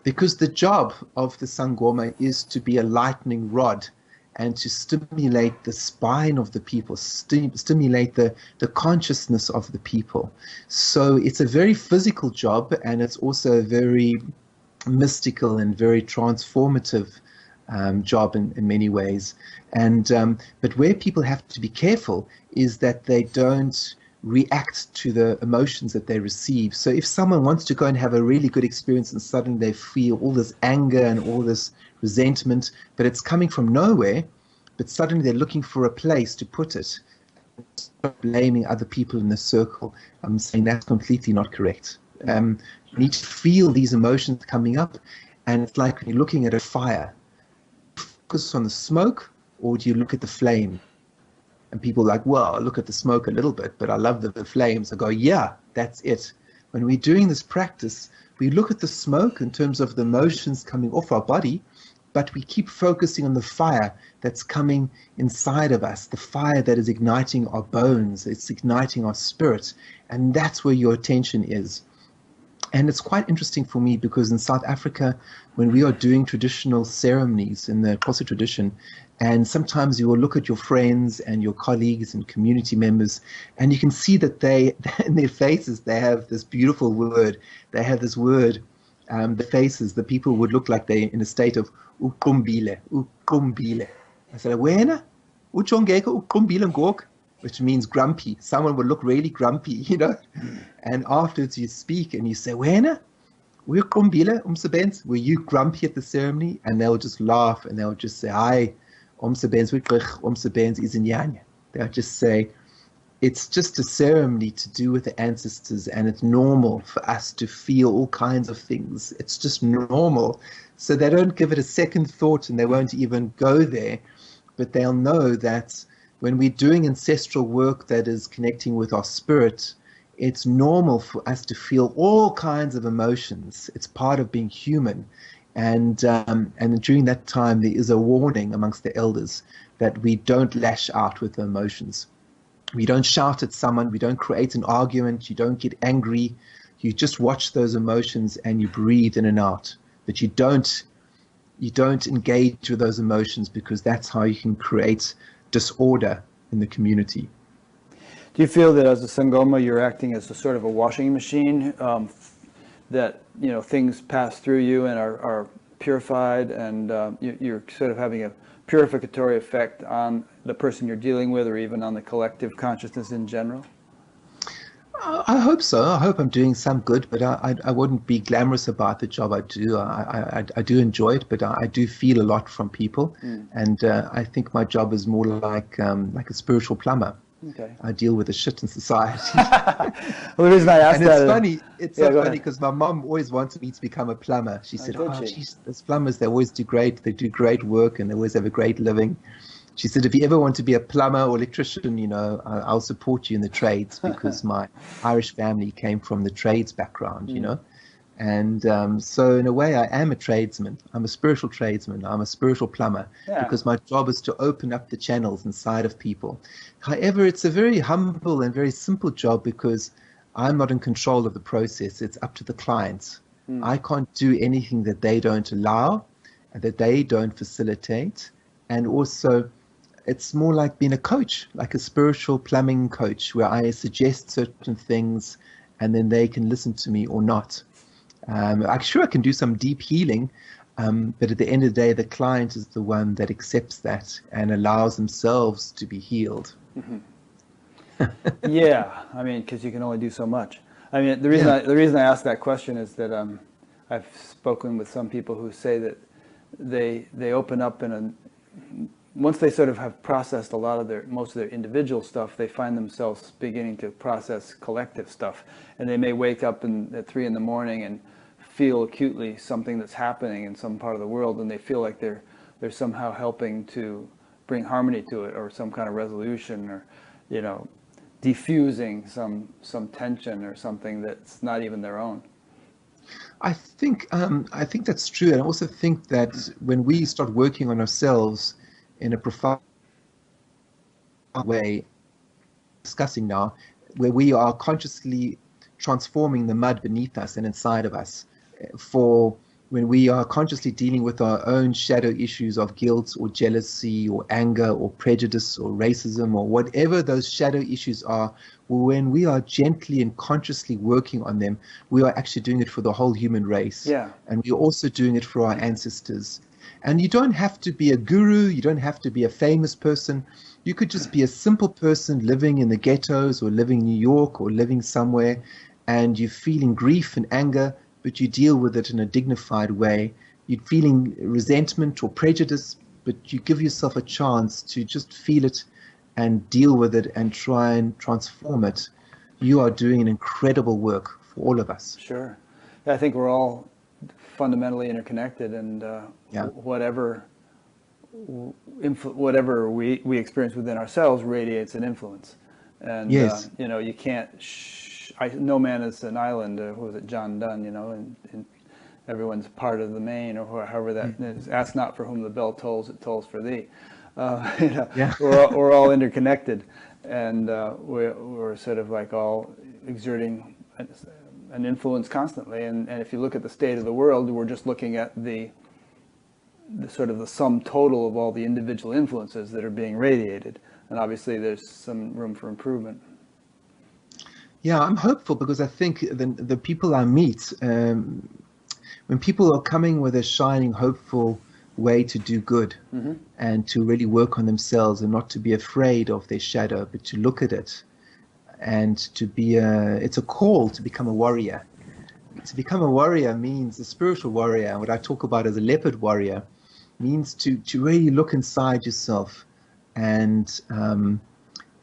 Because the job of the Sangoma is to be a lightning rod and to stimulate the spine of the people, stimulate the consciousness of the people. So it's a very physical job, and it's also a very mystical and very transformative job in many ways. And but where people have to be careful is that they don't react to the emotions that they receive. So if someone wants to go and have a really good experience and suddenly they feel all this anger and all this resentment, but it's coming from nowhere, but suddenly they're looking for a place to put it, blaming other people in the circle, I'm saying that's completely not correct. You need to feel these emotions coming up, and it's like when you're looking at a fire. Focus on the smoke, or do you look at the flame? And people are like, well, I look at the smoke a little bit, but I love the flames. I go, yeah, that's it. When we're doing this practice, we look at the smoke in terms of the emotions coming off our body, but we keep focusing on the fire that's coming inside of us, the fire that is igniting our bones, it's igniting our spirit, and that's where your attention is. And it's quite interesting for me because in South Africa, when we are doing traditional ceremonies in the Xhosa tradition, and sometimes you will look at your friends and your colleagues and community members, and you can see that they, in their faces, they have this beautiful word. They have this word, the faces, the people would look like they're in a state of ukumbile, ukumbile. I said, wena, uchongeka ukumbile ngok, which means grumpy. Someone would look really grumpy, you know. And afterwards you speak and you say, wena, were you grumpy at the ceremony? And they'll just laugh and they'll just say, hi, is in. They'll just say, it's just a ceremony to do with the ancestors, and it's normal for us to feel all kinds of things. It's just normal. So they don't give it a second thought and they won't even go there, but they'll know that when we're doing ancestral work that is connecting with our spirit, it's normal for us to feel all kinds of emotions. It's part of being human. And during that time, there is a warning amongst the elders that we don't lash out with the emotions. We don't shout at someone. We don't create an argument. You don't get angry. You just watch those emotions and you breathe in and out. But you don't engage with those emotions, because that's how you can create disorder in the community. Do you feel that as a Sangoma, you're acting as a sort of a washing machine, that things pass through you and are purified, and you're sort of having a purificatory effect on the person you're dealing with, or even on the collective consciousness in general? I hope so. I hope I'm doing some good, but I wouldn't be glamorous about the job I do. I do enjoy it, but I do feel a lot from people, and I think my job is more like a spiritual plumber. Okay. I deal with the shit in society. Well, the reason I asked and that it's funny. It's so funny ahead. because my mom always wanted me to become a plumber. She said, did "Oh, she? geez, those plumbers, they always do great. They do great work, and they always have a great living." She said, "If you ever want to be a plumber or electrician, I'll support you in the trades," because my Irish family came from the trades background, And so in a way, I am a tradesman. I'm a spiritual tradesman. I'm a spiritual plumber, because my job is to open up the channels inside of people. However, it's a very humble and very simple job, because I'm not in control of the process. It's up to the clients. I can't do anything that they don't allow. that they don't facilitate. And also, it's more like being a coach, like a spiritual plumbing coach, where I suggest certain things and then they can listen to me or not. I'm sure I can do some deep healing, but at the end of the day, the client is the one that accepts that and allows themselves to be healed. Yeah, I mean, because you can only do so much. I mean, the reason I ask that question is that I've spoken with some people who say that they open up once they sort of have processed most of their individual stuff, they find themselves beginning to process collective stuff, and they may wake up at 3 in the morning and feel acutely something that's happening in some part of the world, and they feel like they're somehow helping to bring harmony to it, or some kind of resolution, or diffusing some tension or something that's not even their own. I think that's true, and I also think that when we start working on ourselves in a profound way, discussing now, where we are consciously transforming the mud beneath us and inside of us, for when we are consciously dealing with our own shadow issues of guilt or jealousy or anger or prejudice or racism or whatever those shadow issues are, when we are gently and consciously working on them, we are actually doing it for the whole human race. Yeah. And we're also doing it for our ancestors. And you don't have to be a guru, you don't have to be a famous person. You could just be a simple person living in the ghettos or living in New York or living somewhere, and you're feeling grief and anger, but you deal with it in a dignified way. You're feeling resentment or prejudice, but you give yourself a chance to just feel it and deal with it and try and transform it. You are doing an incredible work for all of us. Sure. Yeah, I think we're all fundamentally interconnected, and whatever we experience within ourselves radiates an influence. And yes. You can't. No man is an island. Who was it, John Donne? And everyone's part of the main, or however that is. Ask not for whom the bell tolls; it tolls for thee. We're all interconnected, and we're sort of like all exerting an influence constantly. And if you look at the state of the world, we're just looking at the sort of the sum total of all the individual influences that are being radiated. And obviously there's some room for improvement. Yeah, I'm hopeful, because I think the people I meet, when people are coming with a shining, hopeful way to do good, and to really work on themselves and not to be afraid of their shadow, but to look at it and to be it's a call to become a warrior. To become a warrior means a spiritual warrior, and what I talk about as a leopard warrior means to really look inside yourself and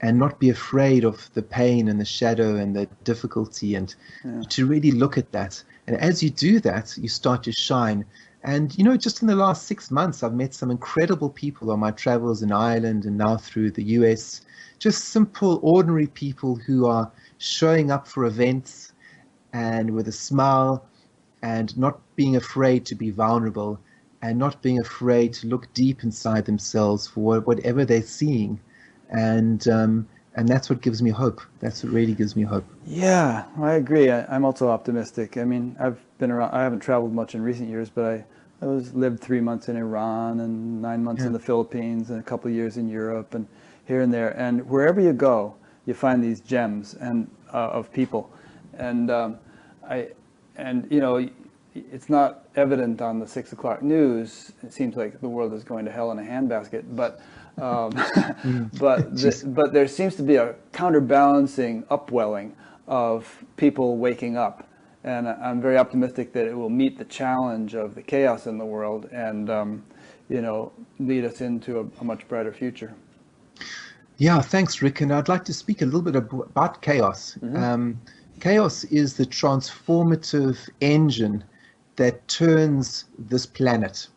not be afraid of the pain and the shadow and the difficulty, and to really look at that. And as you do that, you start to shine. And, just in the last 6 months, I've met some incredible people on my travels in Ireland and now through the US, just simple, ordinary people who are showing up for events and with a smile and not being afraid to be vulnerable and not being afraid to look deep inside themselves for whatever they're seeing. And that's what gives me hope. That's what really gives me hope. Yeah, I agree. I'm also optimistic. I mean, I've been around. I haven't traveled much in recent years, but I lived 3 months in Iran and 9 months in the Philippines and a couple of years in Europe and here and there. And wherever you go, you find these gems of people. And it's not evident on the 6 o'clock news. It seems like the world is going to hell in a handbasket, but but there seems to be a counterbalancing upwelling of people waking up, and I'm very optimistic that it will meet the challenge of the chaos in the world and lead us into a much brighter future. Yeah, thanks, Rick. And I'd like to speak a little bit about chaos. Chaos is the transformative engine that turns this planet.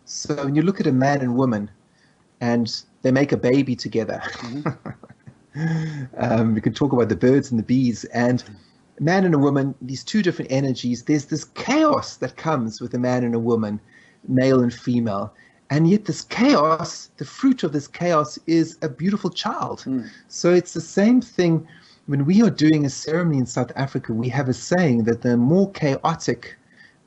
So when you look at a man and woman and they make a baby together, we can talk about the birds and the bees, and a man and a woman, these two different energies, there's this chaos that comes with a man and a woman, male and female. And yet this chaos, the fruit of this chaos is a beautiful child. So it's the same thing. When we are doing a ceremony in South Africa, we have a saying that the more chaotic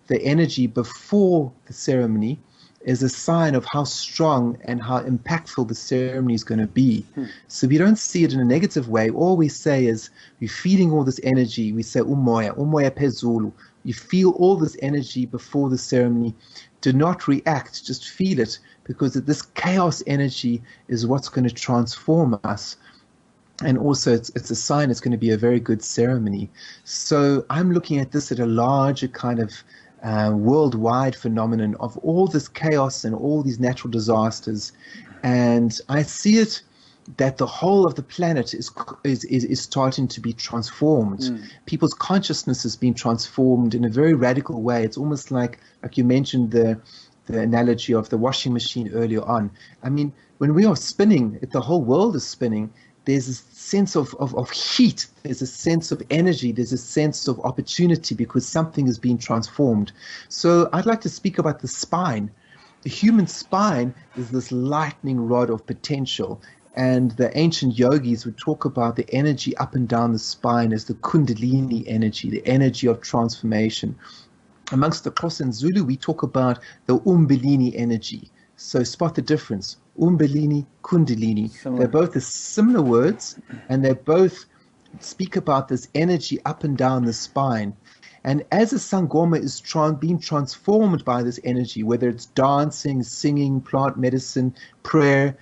the energy before the ceremony, is a sign of how strong and how impactful the ceremony is going to be. So we don't see it in a negative way. All we say is we're feeding all this energy. We say umoya, umoya phezulu. You feel all this energy before the ceremony. Do not react, just feel it, because this chaos energy is what's going to transform us. And also it's a sign it's going to be a very good ceremony. So I'm looking at this at a larger kind of worldwide phenomenon of all this chaos and all these natural disasters. And I see it that the whole of the planet is starting to be transformed. People's consciousness is being transformed in a very radical way. It's almost like you mentioned the analogy of the washing machine earlier on. I mean, when we are spinning, if the whole world is spinning, there's a sense of heat, there's a sense of energy, there's a sense of opportunity because something is being transformed. So I'd like to speak about the spine. The human spine is this lightning rod of potential. And the ancient yogis would talk about the energy up and down the spine as the Kundalini energy, the energy of transformation. Amongst the Xhosa and Zulu, we talk about the Umbelini energy. So spot the difference. Umbelini, Kundalini. Similar. They're both similar words, and they both speak about this energy up and down the spine. And as a Sangoma is being transformed by this energy, whether it's dancing, singing, plant medicine, prayer,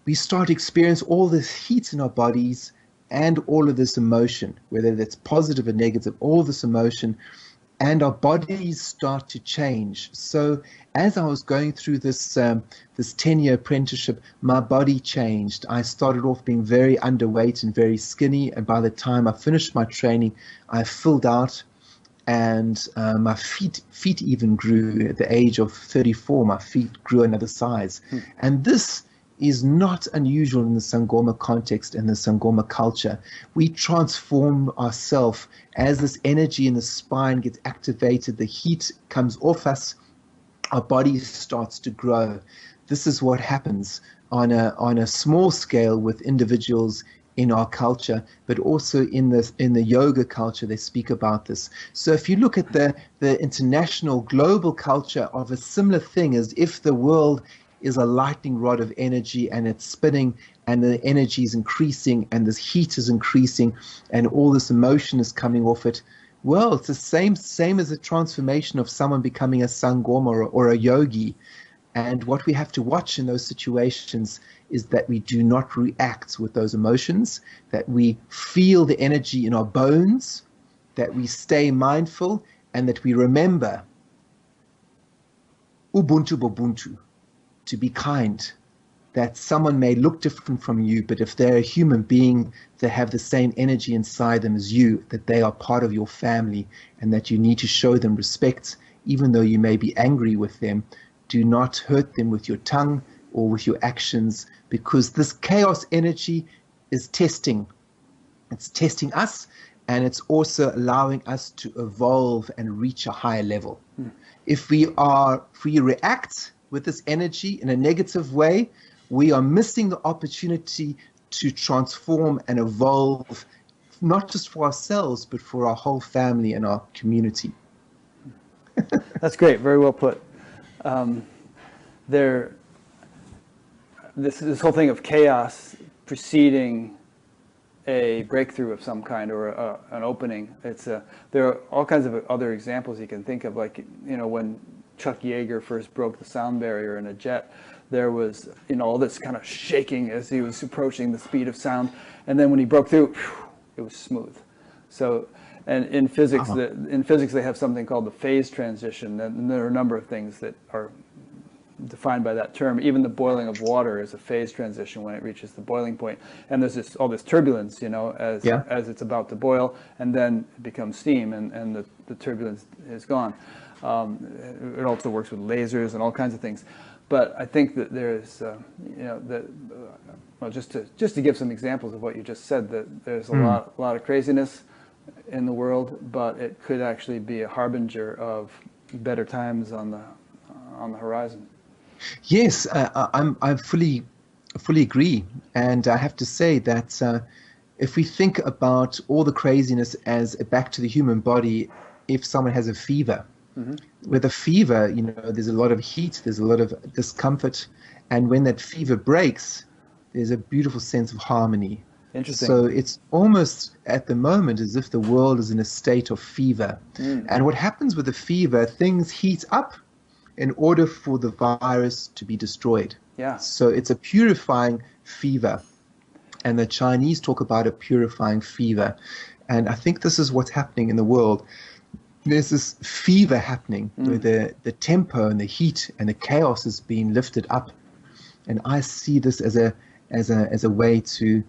we start to experience all this heat in our bodies and all of this emotion, whether that's positive or negative, all this emotion, and our bodies start to change. So as I was going through this 10-year apprenticeship, my body changed. I started off being very underweight and very skinny, and by the time I finished my training, I filled out, and my feet even grew. At the age of 34, my feet grew another size. And this is not unusual in the Sangoma context and the Sangoma culture. We transform ourselves as this energy in the spine gets activated, the heat comes off us, our body starts to grow. This is what happens on a small scale with individuals in our culture, but also in the yoga culture, they speak about this. So if you look at the international global culture of a similar thing, as if the world is a lightning rod of energy and it's spinning and the energy is increasing and this heat is increasing and all this emotion is coming off it. Well, it's the same as the transformation of someone becoming a Sangoma or a yogi. And what we have to watch in those situations is that we do not react with those emotions, that we feel the energy in our bones, that we stay mindful, and that we remember Ubuntu Bobuntu, to be kind, that someone may look different from you, but if they're a human being, they have the same energy inside them as you, that they are part of your family, and that you need to show them respect, even though you may be angry with them. Do not hurt them with your tongue or with your actions, because this chaos energy is testing. It's testing us, and it's also allowing us to evolve and reach a higher level. If we react with this energy in a negative way, we are missing the opportunity to transform and evolve, not just for ourselves, but for our whole family and our community. That's great. Very well put. This whole thing of chaos preceding a breakthrough of some kind or an opening. There are all kinds of other examples you can think of, like when Chuck Yeager first broke the sound barrier in a jet, there was all this kind of shaking as he was approaching the speed of sound, and then when he broke through, it was smooth. So, and in physics, they have something called the phase transition, and there are a number of things that are defined by that term. Even the boiling of water is a phase transition when it reaches the boiling point, and there's all this turbulence, as it's about to boil, and then it becomes steam, and the turbulence is gone. It also works with lasers and all kinds of things. But I think that there's, just to give some examples of what you just said, that there's a lot of craziness in the world, but it could actually be a harbinger of better times on the horizon. Yes, I fully agree, and I have to say that if we think about all the craziness as back to the human body, if someone has a fever, With a fever, you know, there's a lot of heat, there's a lot of discomfort, and when that fever breaks, there's a beautiful sense of harmony. Interesting. So it's almost at the moment as if the world is in a state of fever. And what happens with the fever, things heat up in order for the virus to be destroyed. Yeah. So it's a purifying fever. And the Chinese talk about a purifying fever. And I think this is what's happening in the world. There's this fever happening where the tempo and the heat and the chaos is being lifted up. And I see this as a way to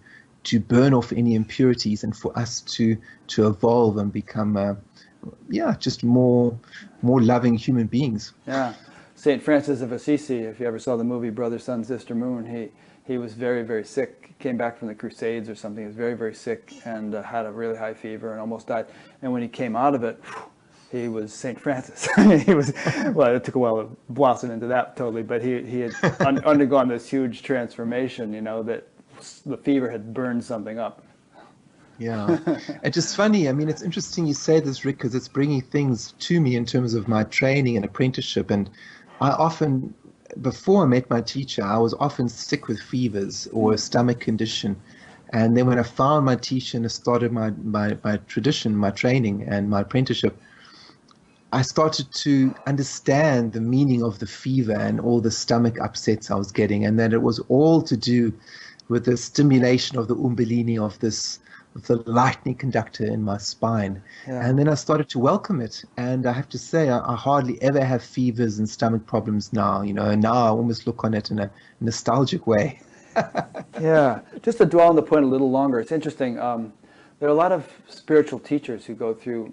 burn off any impurities and for us to evolve and become just more loving human beings. Yeah. St. Francis of Assisi, if you ever saw the movie Brother, Sun, Sister, Moon, he was very, very sick, came back from the Crusades or something. He was very, very sick and had a really high fever and almost died. And when he came out of it, he was St. Francis. He was, well, it took a while to blossom into that totally, but he had undergone this huge transformation, you know, that the fever had burned something up. Yeah. It's just funny. I mean, it's interesting you say this, Rick, because it's bringing things to me in terms of my training and apprenticeship. And I often, before I met my teacher, I was often sick with fevers or a stomach condition. And then when I found my teacher and started my tradition, my training and my apprenticeship, I started to understand the meaning of the fever and all the stomach upsets I was getting, and that it was all to do with the stimulation of the umbellini, of the lightning conductor in my spine. Yeah. And then I started to welcome it. And I have to say, I hardly ever have fevers and stomach problems now, you know, and now I almost look on it in a nostalgic way. Yeah, just to dwell on the point a little longer, it's interesting. There are a lot of spiritual teachers who go through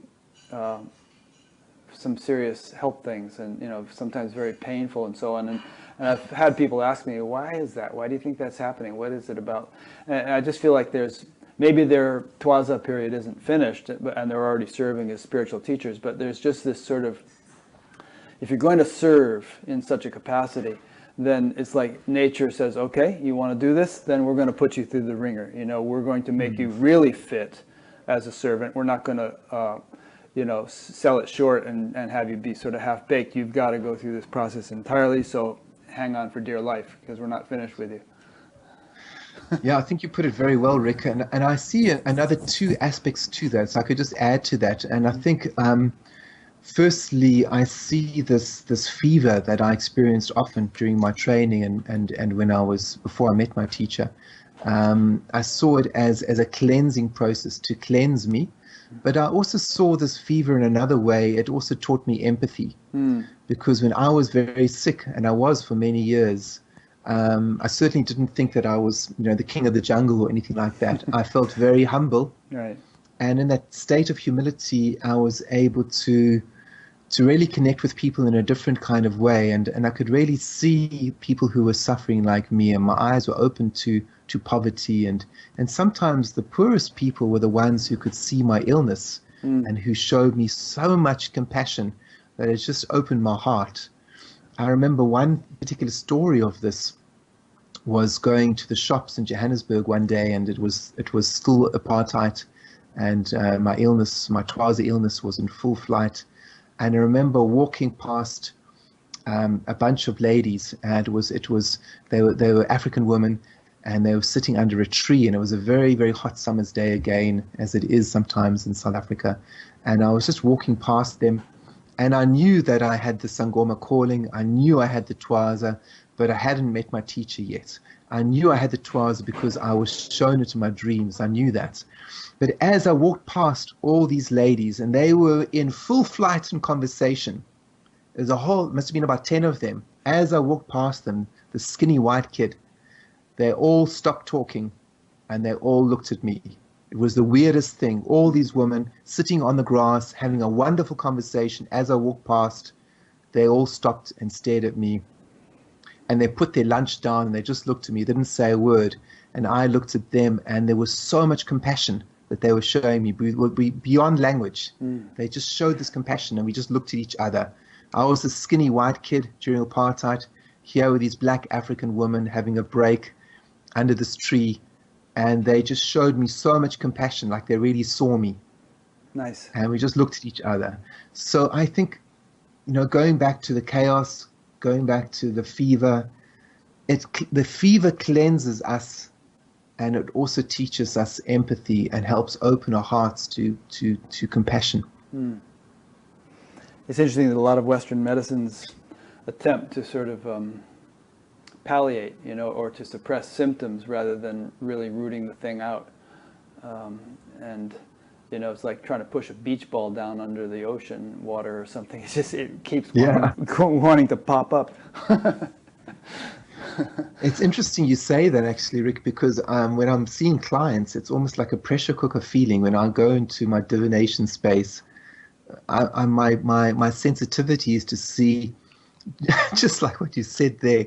some serious health things, and you know, sometimes very painful and so on. And I've had people ask me, why is that? Why do you think that's happening? What is it about? And I just feel like maybe their Twaza period isn't finished, and they're already serving as spiritual teachers, but there's just this sort of, if you're going to serve in such a capacity, then it's like nature says, okay, you want to do this, then we're going to put you through the ringer. You know, we're going to make you really fit as a servant. We're not going to, sell it short and have you be sort of half-baked. You've got to go through this process entirely, so hang on for dear life, because we're not finished with you. Yeah, I think you put it very well, Rick. And I see another two aspects to that, so I could just add to that. And I think, firstly, I see this fever that I experienced often during my training and when before I met my teacher. I saw it as a cleansing process to cleanse me. But I also saw this fever in another way. It also taught me empathy. Because when I was very sick, and I was for many years, I certainly didn't think that I was, the king of the jungle or anything like that. I felt very humble. Right. And in that state of humility, I was able to really connect with people in a different kind of way. And I could really see people who were suffering like me, and my eyes were open to poverty. And sometimes the poorest people were the ones who could see my illness and who showed me so much compassion that it just opened my heart. I remember one particular story of this was going to the shops in Johannesburg one day, and it was still apartheid, and my Twaza illness was in full flight. And I remember walking past a bunch of ladies, and they were African women, and they were sitting under a tree, and it was a very, very hot summer's day again, as it is sometimes in South Africa. And I was just walking past them, and I knew that I had the Sangoma calling. I knew I had the Twaza, but I hadn't met my teacher yet. I knew I had the Twaza because I was shown it in my dreams. I knew that. But as I walked past all these ladies, and they were in full flight and conversation, must have been about 10 of them. As I walked past them, the skinny white kid, they all stopped talking, and they all looked at me. It was the weirdest thing. All these women sitting on the grass, having a wonderful conversation. As I walked past, they all stopped and stared at me. And they put their lunch down, and they just looked at me. They didn't say a word. And I looked at them, and there was so much compassion that they were showing me beyond language. They just showed this compassion, and we just looked at each other. I was a skinny white kid during apartheid. Here were these black African women having a break under this tree, and they just showed me so much compassion, like they really saw me. Nice. And we just looked at each other. So I think going back to the chaos, going back to the fever, the fever cleanses us, and it also teaches us empathy and helps open our hearts to compassion. It's interesting that a lot of Western medicines attempt to sort of palliate, or to suppress symptoms rather than really rooting the thing out. And it's like trying to push a beach ball down under the ocean water or something. It keeps wanting to pop up. It's interesting you say that, actually, Rick, because when I'm seeing clients, it's almost like a pressure cooker feeling. When I go into my divination space, my sensitivity is to see, just like what you said there,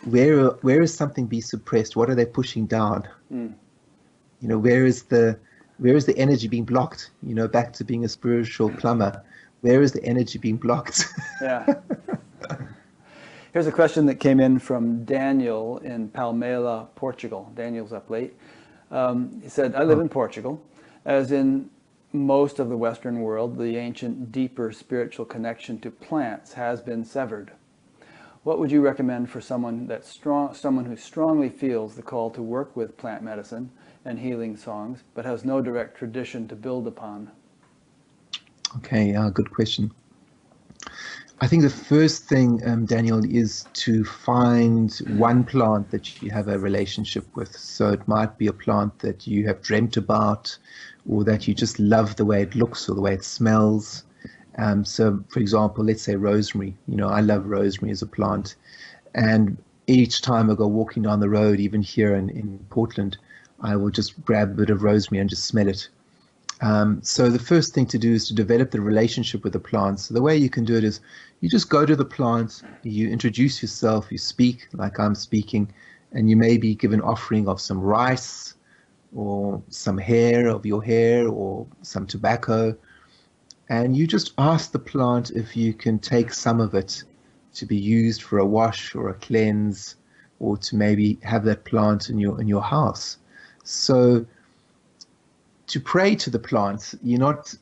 where is something being suppressed? What are they pushing down? Where is the energy being blocked? Back to being a spiritual plumber. Where is the energy being blocked? Yeah. Here's a question that came in from Daniel in Palmela, Portugal. Daniel's up late. He said, I live in Portugal. As in most of the Western world, the ancient, deeper spiritual connection to plants has been severed. What would you recommend for someone who strongly feels the call to work with plant medicine and healing songs, but has no direct tradition to build upon? Okay, good question. I think the first thing, Daniel, is to find one plant that you have a relationship with. So it might be a plant that you have dreamt about, or that you just love the way it looks or the way it smells. So, for example, let's say rosemary. I love rosemary as a plant. And each time I go walking down the road, even here in Portland, I will just grab a bit of rosemary and just smell it. So the first thing to do is to develop the relationship with the plant. So the way you can do it is you just go to the plant, you introduce yourself, you speak like I'm speaking, and you may be given offering of some rice or some hair of your hair or some tobacco. And you just ask the plant if you can take some of it to be used for a wash or a cleanse, or to maybe have that plant in your house. So to pray to the plant, you're not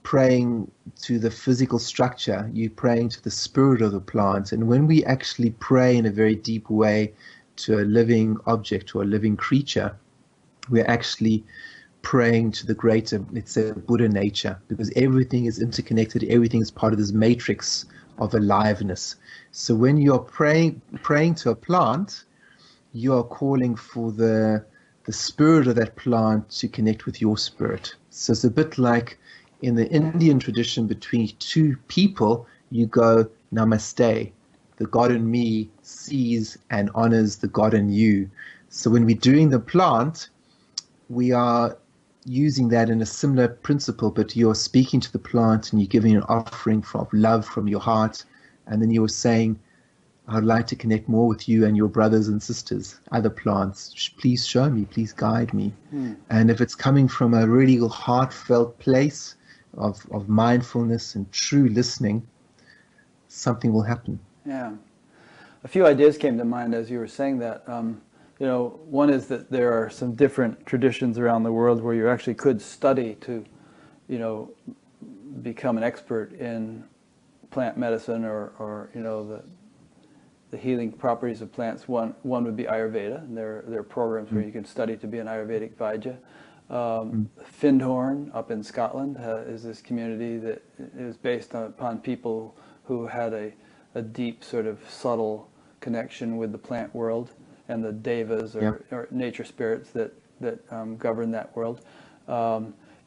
praying to the physical structure, you're praying to the spirit of the plant. And when we actually pray in a very deep way to a living object or a living creature, we're actually praying to the greater, let's say, Buddha nature, because everything is interconnected, everything is part of this matrix of aliveness. So when you're praying to a plant, you are calling for the spirit of that plant to connect with your spirit. So it's a bit like in the Indian tradition, between two people, you go namaste. The God in me sees and honors the God in you. So when we're doing the plant, we are using that in a similar principle, but you're speaking to the plant and you're giving an offering of love from your heart. And then you're saying, I'd like to connect more with you and your brothers and sisters, other plants. Please show me, please guide me. And if it's coming from a really heartfelt place of mindfulness and true listening, something will happen. Yeah. A few ideas came to mind as you were saying that. One is that there are some different traditions around the world where you actually could study to, become an expert in plant medicine or the healing properties of plants. One would be Ayurveda, and there are programs where you can study to be an Ayurvedic Vaidya. Findhorn up in Scotland is this community that is based upon people who had a deep sort of subtle connection with the plant world and the devas or nature spirits that govern that world.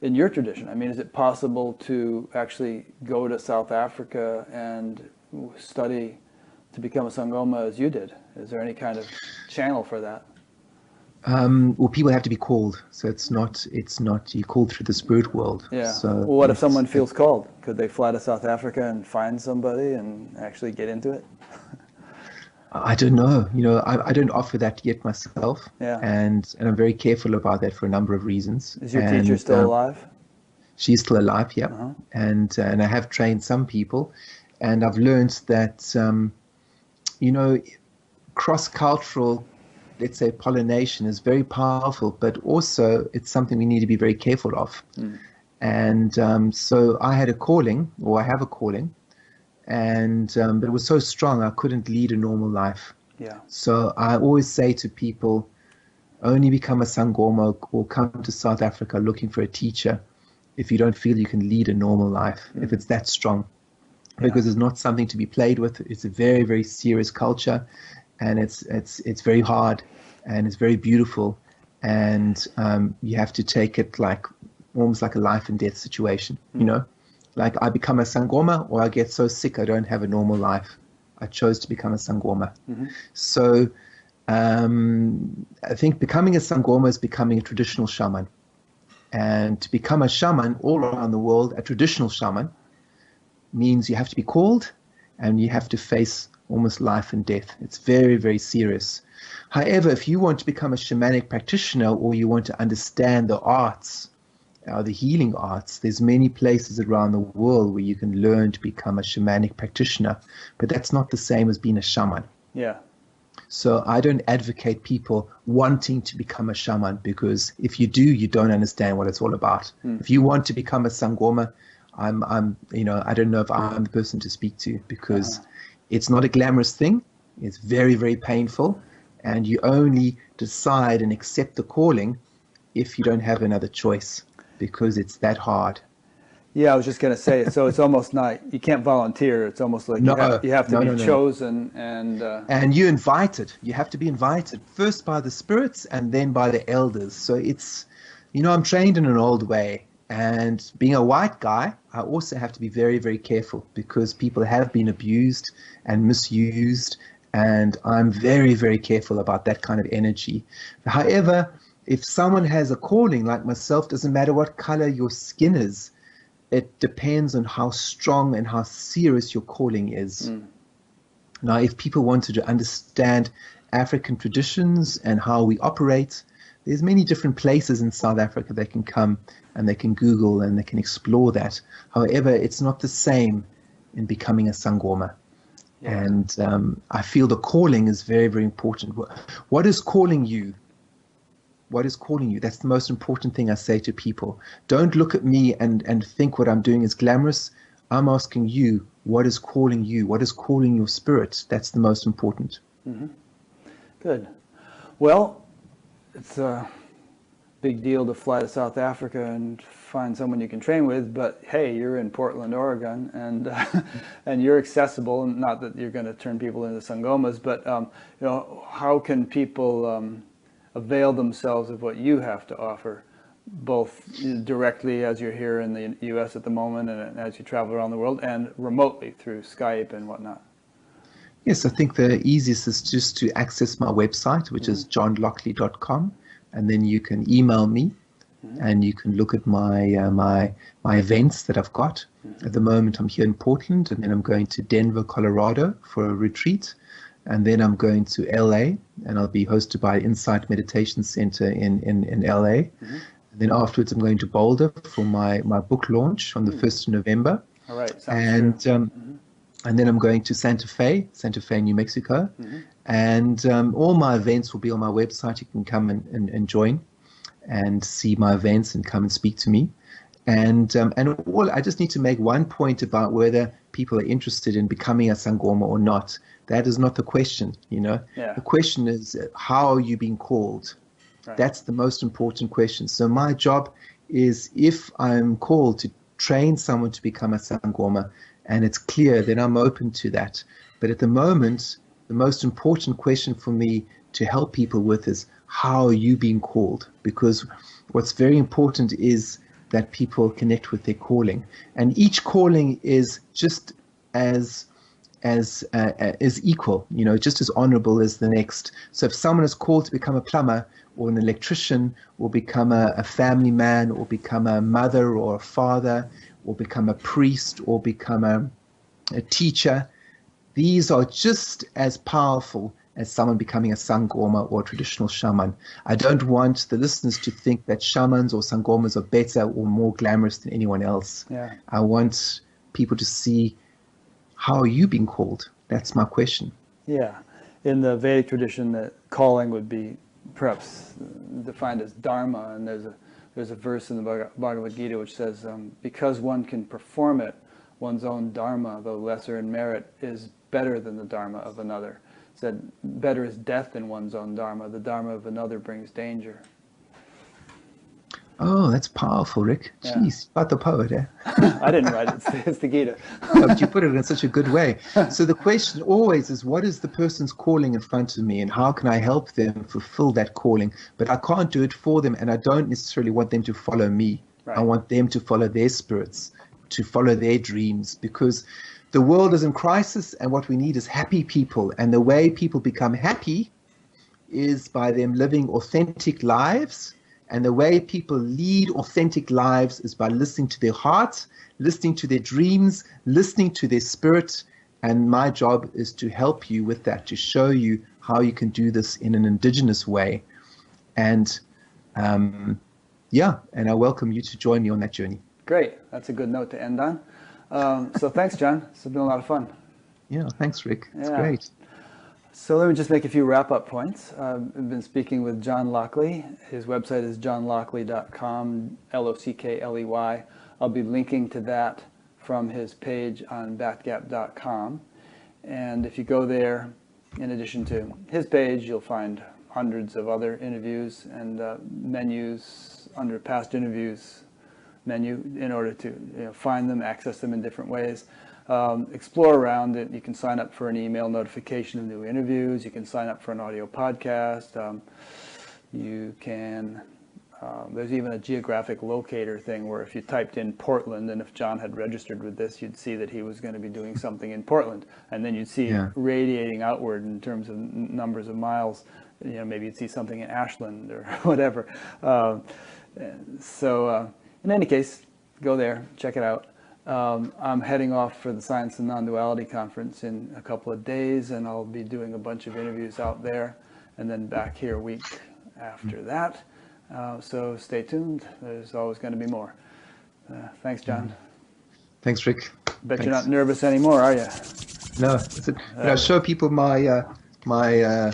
In your tradition, is it possible to actually go to South Africa and study to become a Sangoma as you did? Is there any kind of channel for that? Well, people have to be called, so it's not you're called through the spirit world. Yeah. So well, what if someone feels called? Could they fly to South Africa and find somebody and actually get into it? I don't know. I don't offer that yet myself. Yeah. And I'm very careful about that for a number of reasons. Is your teacher still alive? She's still alive, yeah. Uh-huh. And I have trained some people, and I've learned that cross-cultural, let's say, pollination is very powerful, but also it's something we need to be very careful of. And so I had a calling, or I have a calling, and but it was so strong I couldn't lead a normal life. Yeah. So I always say to people, only become a Sangoma or come to South Africa looking for a teacher if you don't feel you can lead a normal life, if it's that strong. Because it's not something to be played with. It's a very, very serious culture, and it's very hard, and it's very beautiful, and you have to take it like almost like a life and death situation, you know? Like I become a Sangoma or I get so sick I don't have a normal life. I chose to become a Sangoma. So I think becoming a Sangoma is becoming a traditional shaman. And to become a shaman all around the world, a traditional shaman, means you have to be called and you have to face almost life and death. It's very, very serious. However, if you want to become a shamanic practitioner or you want to understand the arts, the healing arts, there's many places around the world where you can learn to become a shamanic practitioner, but that's not the same as being a shaman. Yeah. So I don't advocate people wanting to become a shaman, because if you do, you don't understand what it's all about. If you want to become a Sangoma, I don't know if I'm the person to speak to, because it's not a glamorous thing. It's very, very painful, and you only decide and accept the calling if you don't have another choice, because it's that hard. Yeah, I was just going to say, so it's almost not, you can't volunteer. It's almost like you have to be chosen. And you're invited. You have to be invited first by the spirits and then by the elders. So it's, I'm trained in an old way. And being a white guy, I also have to be very, very careful, because people have been abused and misused. And I'm very, very careful about that kind of energy. However, if someone has a calling like myself, doesn't matter what color your skin is, it depends on how strong and how serious your calling is. Now, if people wanted to understand African traditions and how we operate, there's many different places in South Africa they can come and they can Google and they can explore that. However, it's not the same in becoming a Sangoma. Yeah. And I feel the calling is very, very important. What is calling you? What is calling you? That's the most important thing I say to people. Don't look at me and think what I'm doing is glamorous. I'm asking you, what is calling you? What is calling your spirit? That's the most important. Good. Well, it's a big deal to fly to South Africa and find someone you can train with, but hey, you're in Portland, Oregon, and and you're accessible. Not that you're going to turn people into Sangomas, but how can people avail themselves of what you have to offer, both directly as you're here in the U.S. at the moment and as you travel around the world, and remotely through Skype and whatnot? Yes, I think the easiest is just to access my website, which is johnlockley.com, and then you can email me, and you can look at my events that I've got. At the moment, I'm here in Portland, and then I'm going to Denver, Colorado for a retreat. And then I'm going to LA, and I'll be hosted by Insight Meditation Center in LA. And then afterwards, I'm going to Boulder for my book launch on the 1st of November. All right, sounds true. And then I'm going to Santa Fe, New Mexico. And all my events will be on my website. You can come and join and see my events and come and speak to me. And I just need to make one point about whether people are interested in becoming a Sangoma or not. That is not the question, Yeah. The question is, how are you being called? Right. That's the most important question. So my job is, if I'm called to train someone to become a Sangoma, and it's clear, then I'm open to that. But at the moment, the most important question for me to help people with is, how are you being called? Because what's very important is that people connect with their calling, and each calling is just as equal, just as honorable as the next. So if someone is called to become a plumber or an electrician, or become a family man, or become a mother or a father, or become a priest, or become a teacher, these are just as powerful as someone becoming a Sangoma or a traditional shaman. I don't want the listeners to think that shamans or Sangomas are better or more glamorous than anyone else. Yeah. I want people to see, how are you being called? That's my question. Yeah. In the Vedic tradition, that calling would be perhaps defined as dharma, and there's a verse in the Bhagavad Gita which says, because one can perform it, one's own dharma, though lesser in merit, is better than the dharma of another. Said, better is death than one's own dharma. The dharma of another brings danger. Oh, that's powerful, Rick. Yeah. Jeez, about the poet, eh? I didn't write it. It's the Gita. No, but you put it in such a good way. So the question always is, what is the person's calling in front of me, and how can I help them fulfill that calling? But I can't do it for them, and I don't necessarily want them to follow me. Right. I want them to follow their spirits, to follow their dreams, because the world is in crisis, and what we need is happy people. And the way people become happy is by them living authentic lives. And the way people lead authentic lives is by listening to their heart, listening to their dreams, listening to their spirit. And my job is to help you with that, to show you how you can do this in an indigenous way. And yeah, and I welcome you to join me on that journey. Great. That's a good note to end on. So thanks, John. It's been a lot of fun. Yeah, thanks, Rick. It's Yeah. great. So let me just make a few wrap-up points. I've been speaking with John Lockley. His website is johnlockley.com, Lockley. I'll be linking to that from his page on batgap.com. And if you go there, in addition to his page, you'll find hundreds of other interviews and menus under past interviews menu in order to find them, access them in different ways. Explore around it. You can sign up for an email notification of new interviews. You can sign up for an audio podcast. You can, there's even a geographic locator thing where if you typed in Portland, and if John had registered with this, you'd see that he was going to be doing something in Portland. And then you'd see it radiating outward in terms of numbers of miles. Maybe you'd see something in Ashland or whatever. In any case, go there, check it out. I'm heading off for the Science and Non-Duality Conference in a couple of days, and I'll be doing a bunch of interviews out there, and then back here a week after that. So stay tuned. There's always going to be more. Thanks, John. Thanks, Rick. Bet you're not nervous anymore, are you? No. I show people my my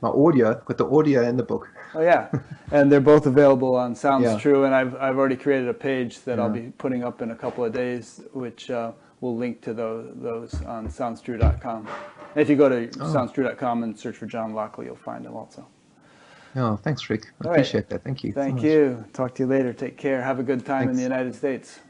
audio. I've got the audio and the book. Oh yeah, and they're both available on Sounds Yeah. True, and I've already created a page that I'll be putting up in a couple of days, which will link to those on SoundsTrue.com. And if you go to SoundsTrue.com and search for John Lockley, you'll find them also. Oh, thanks, Rick. I All right. appreciate that. Thank you. Thank so much. you. Talk to you later. Take care. Have a good time in Thanks. the United States.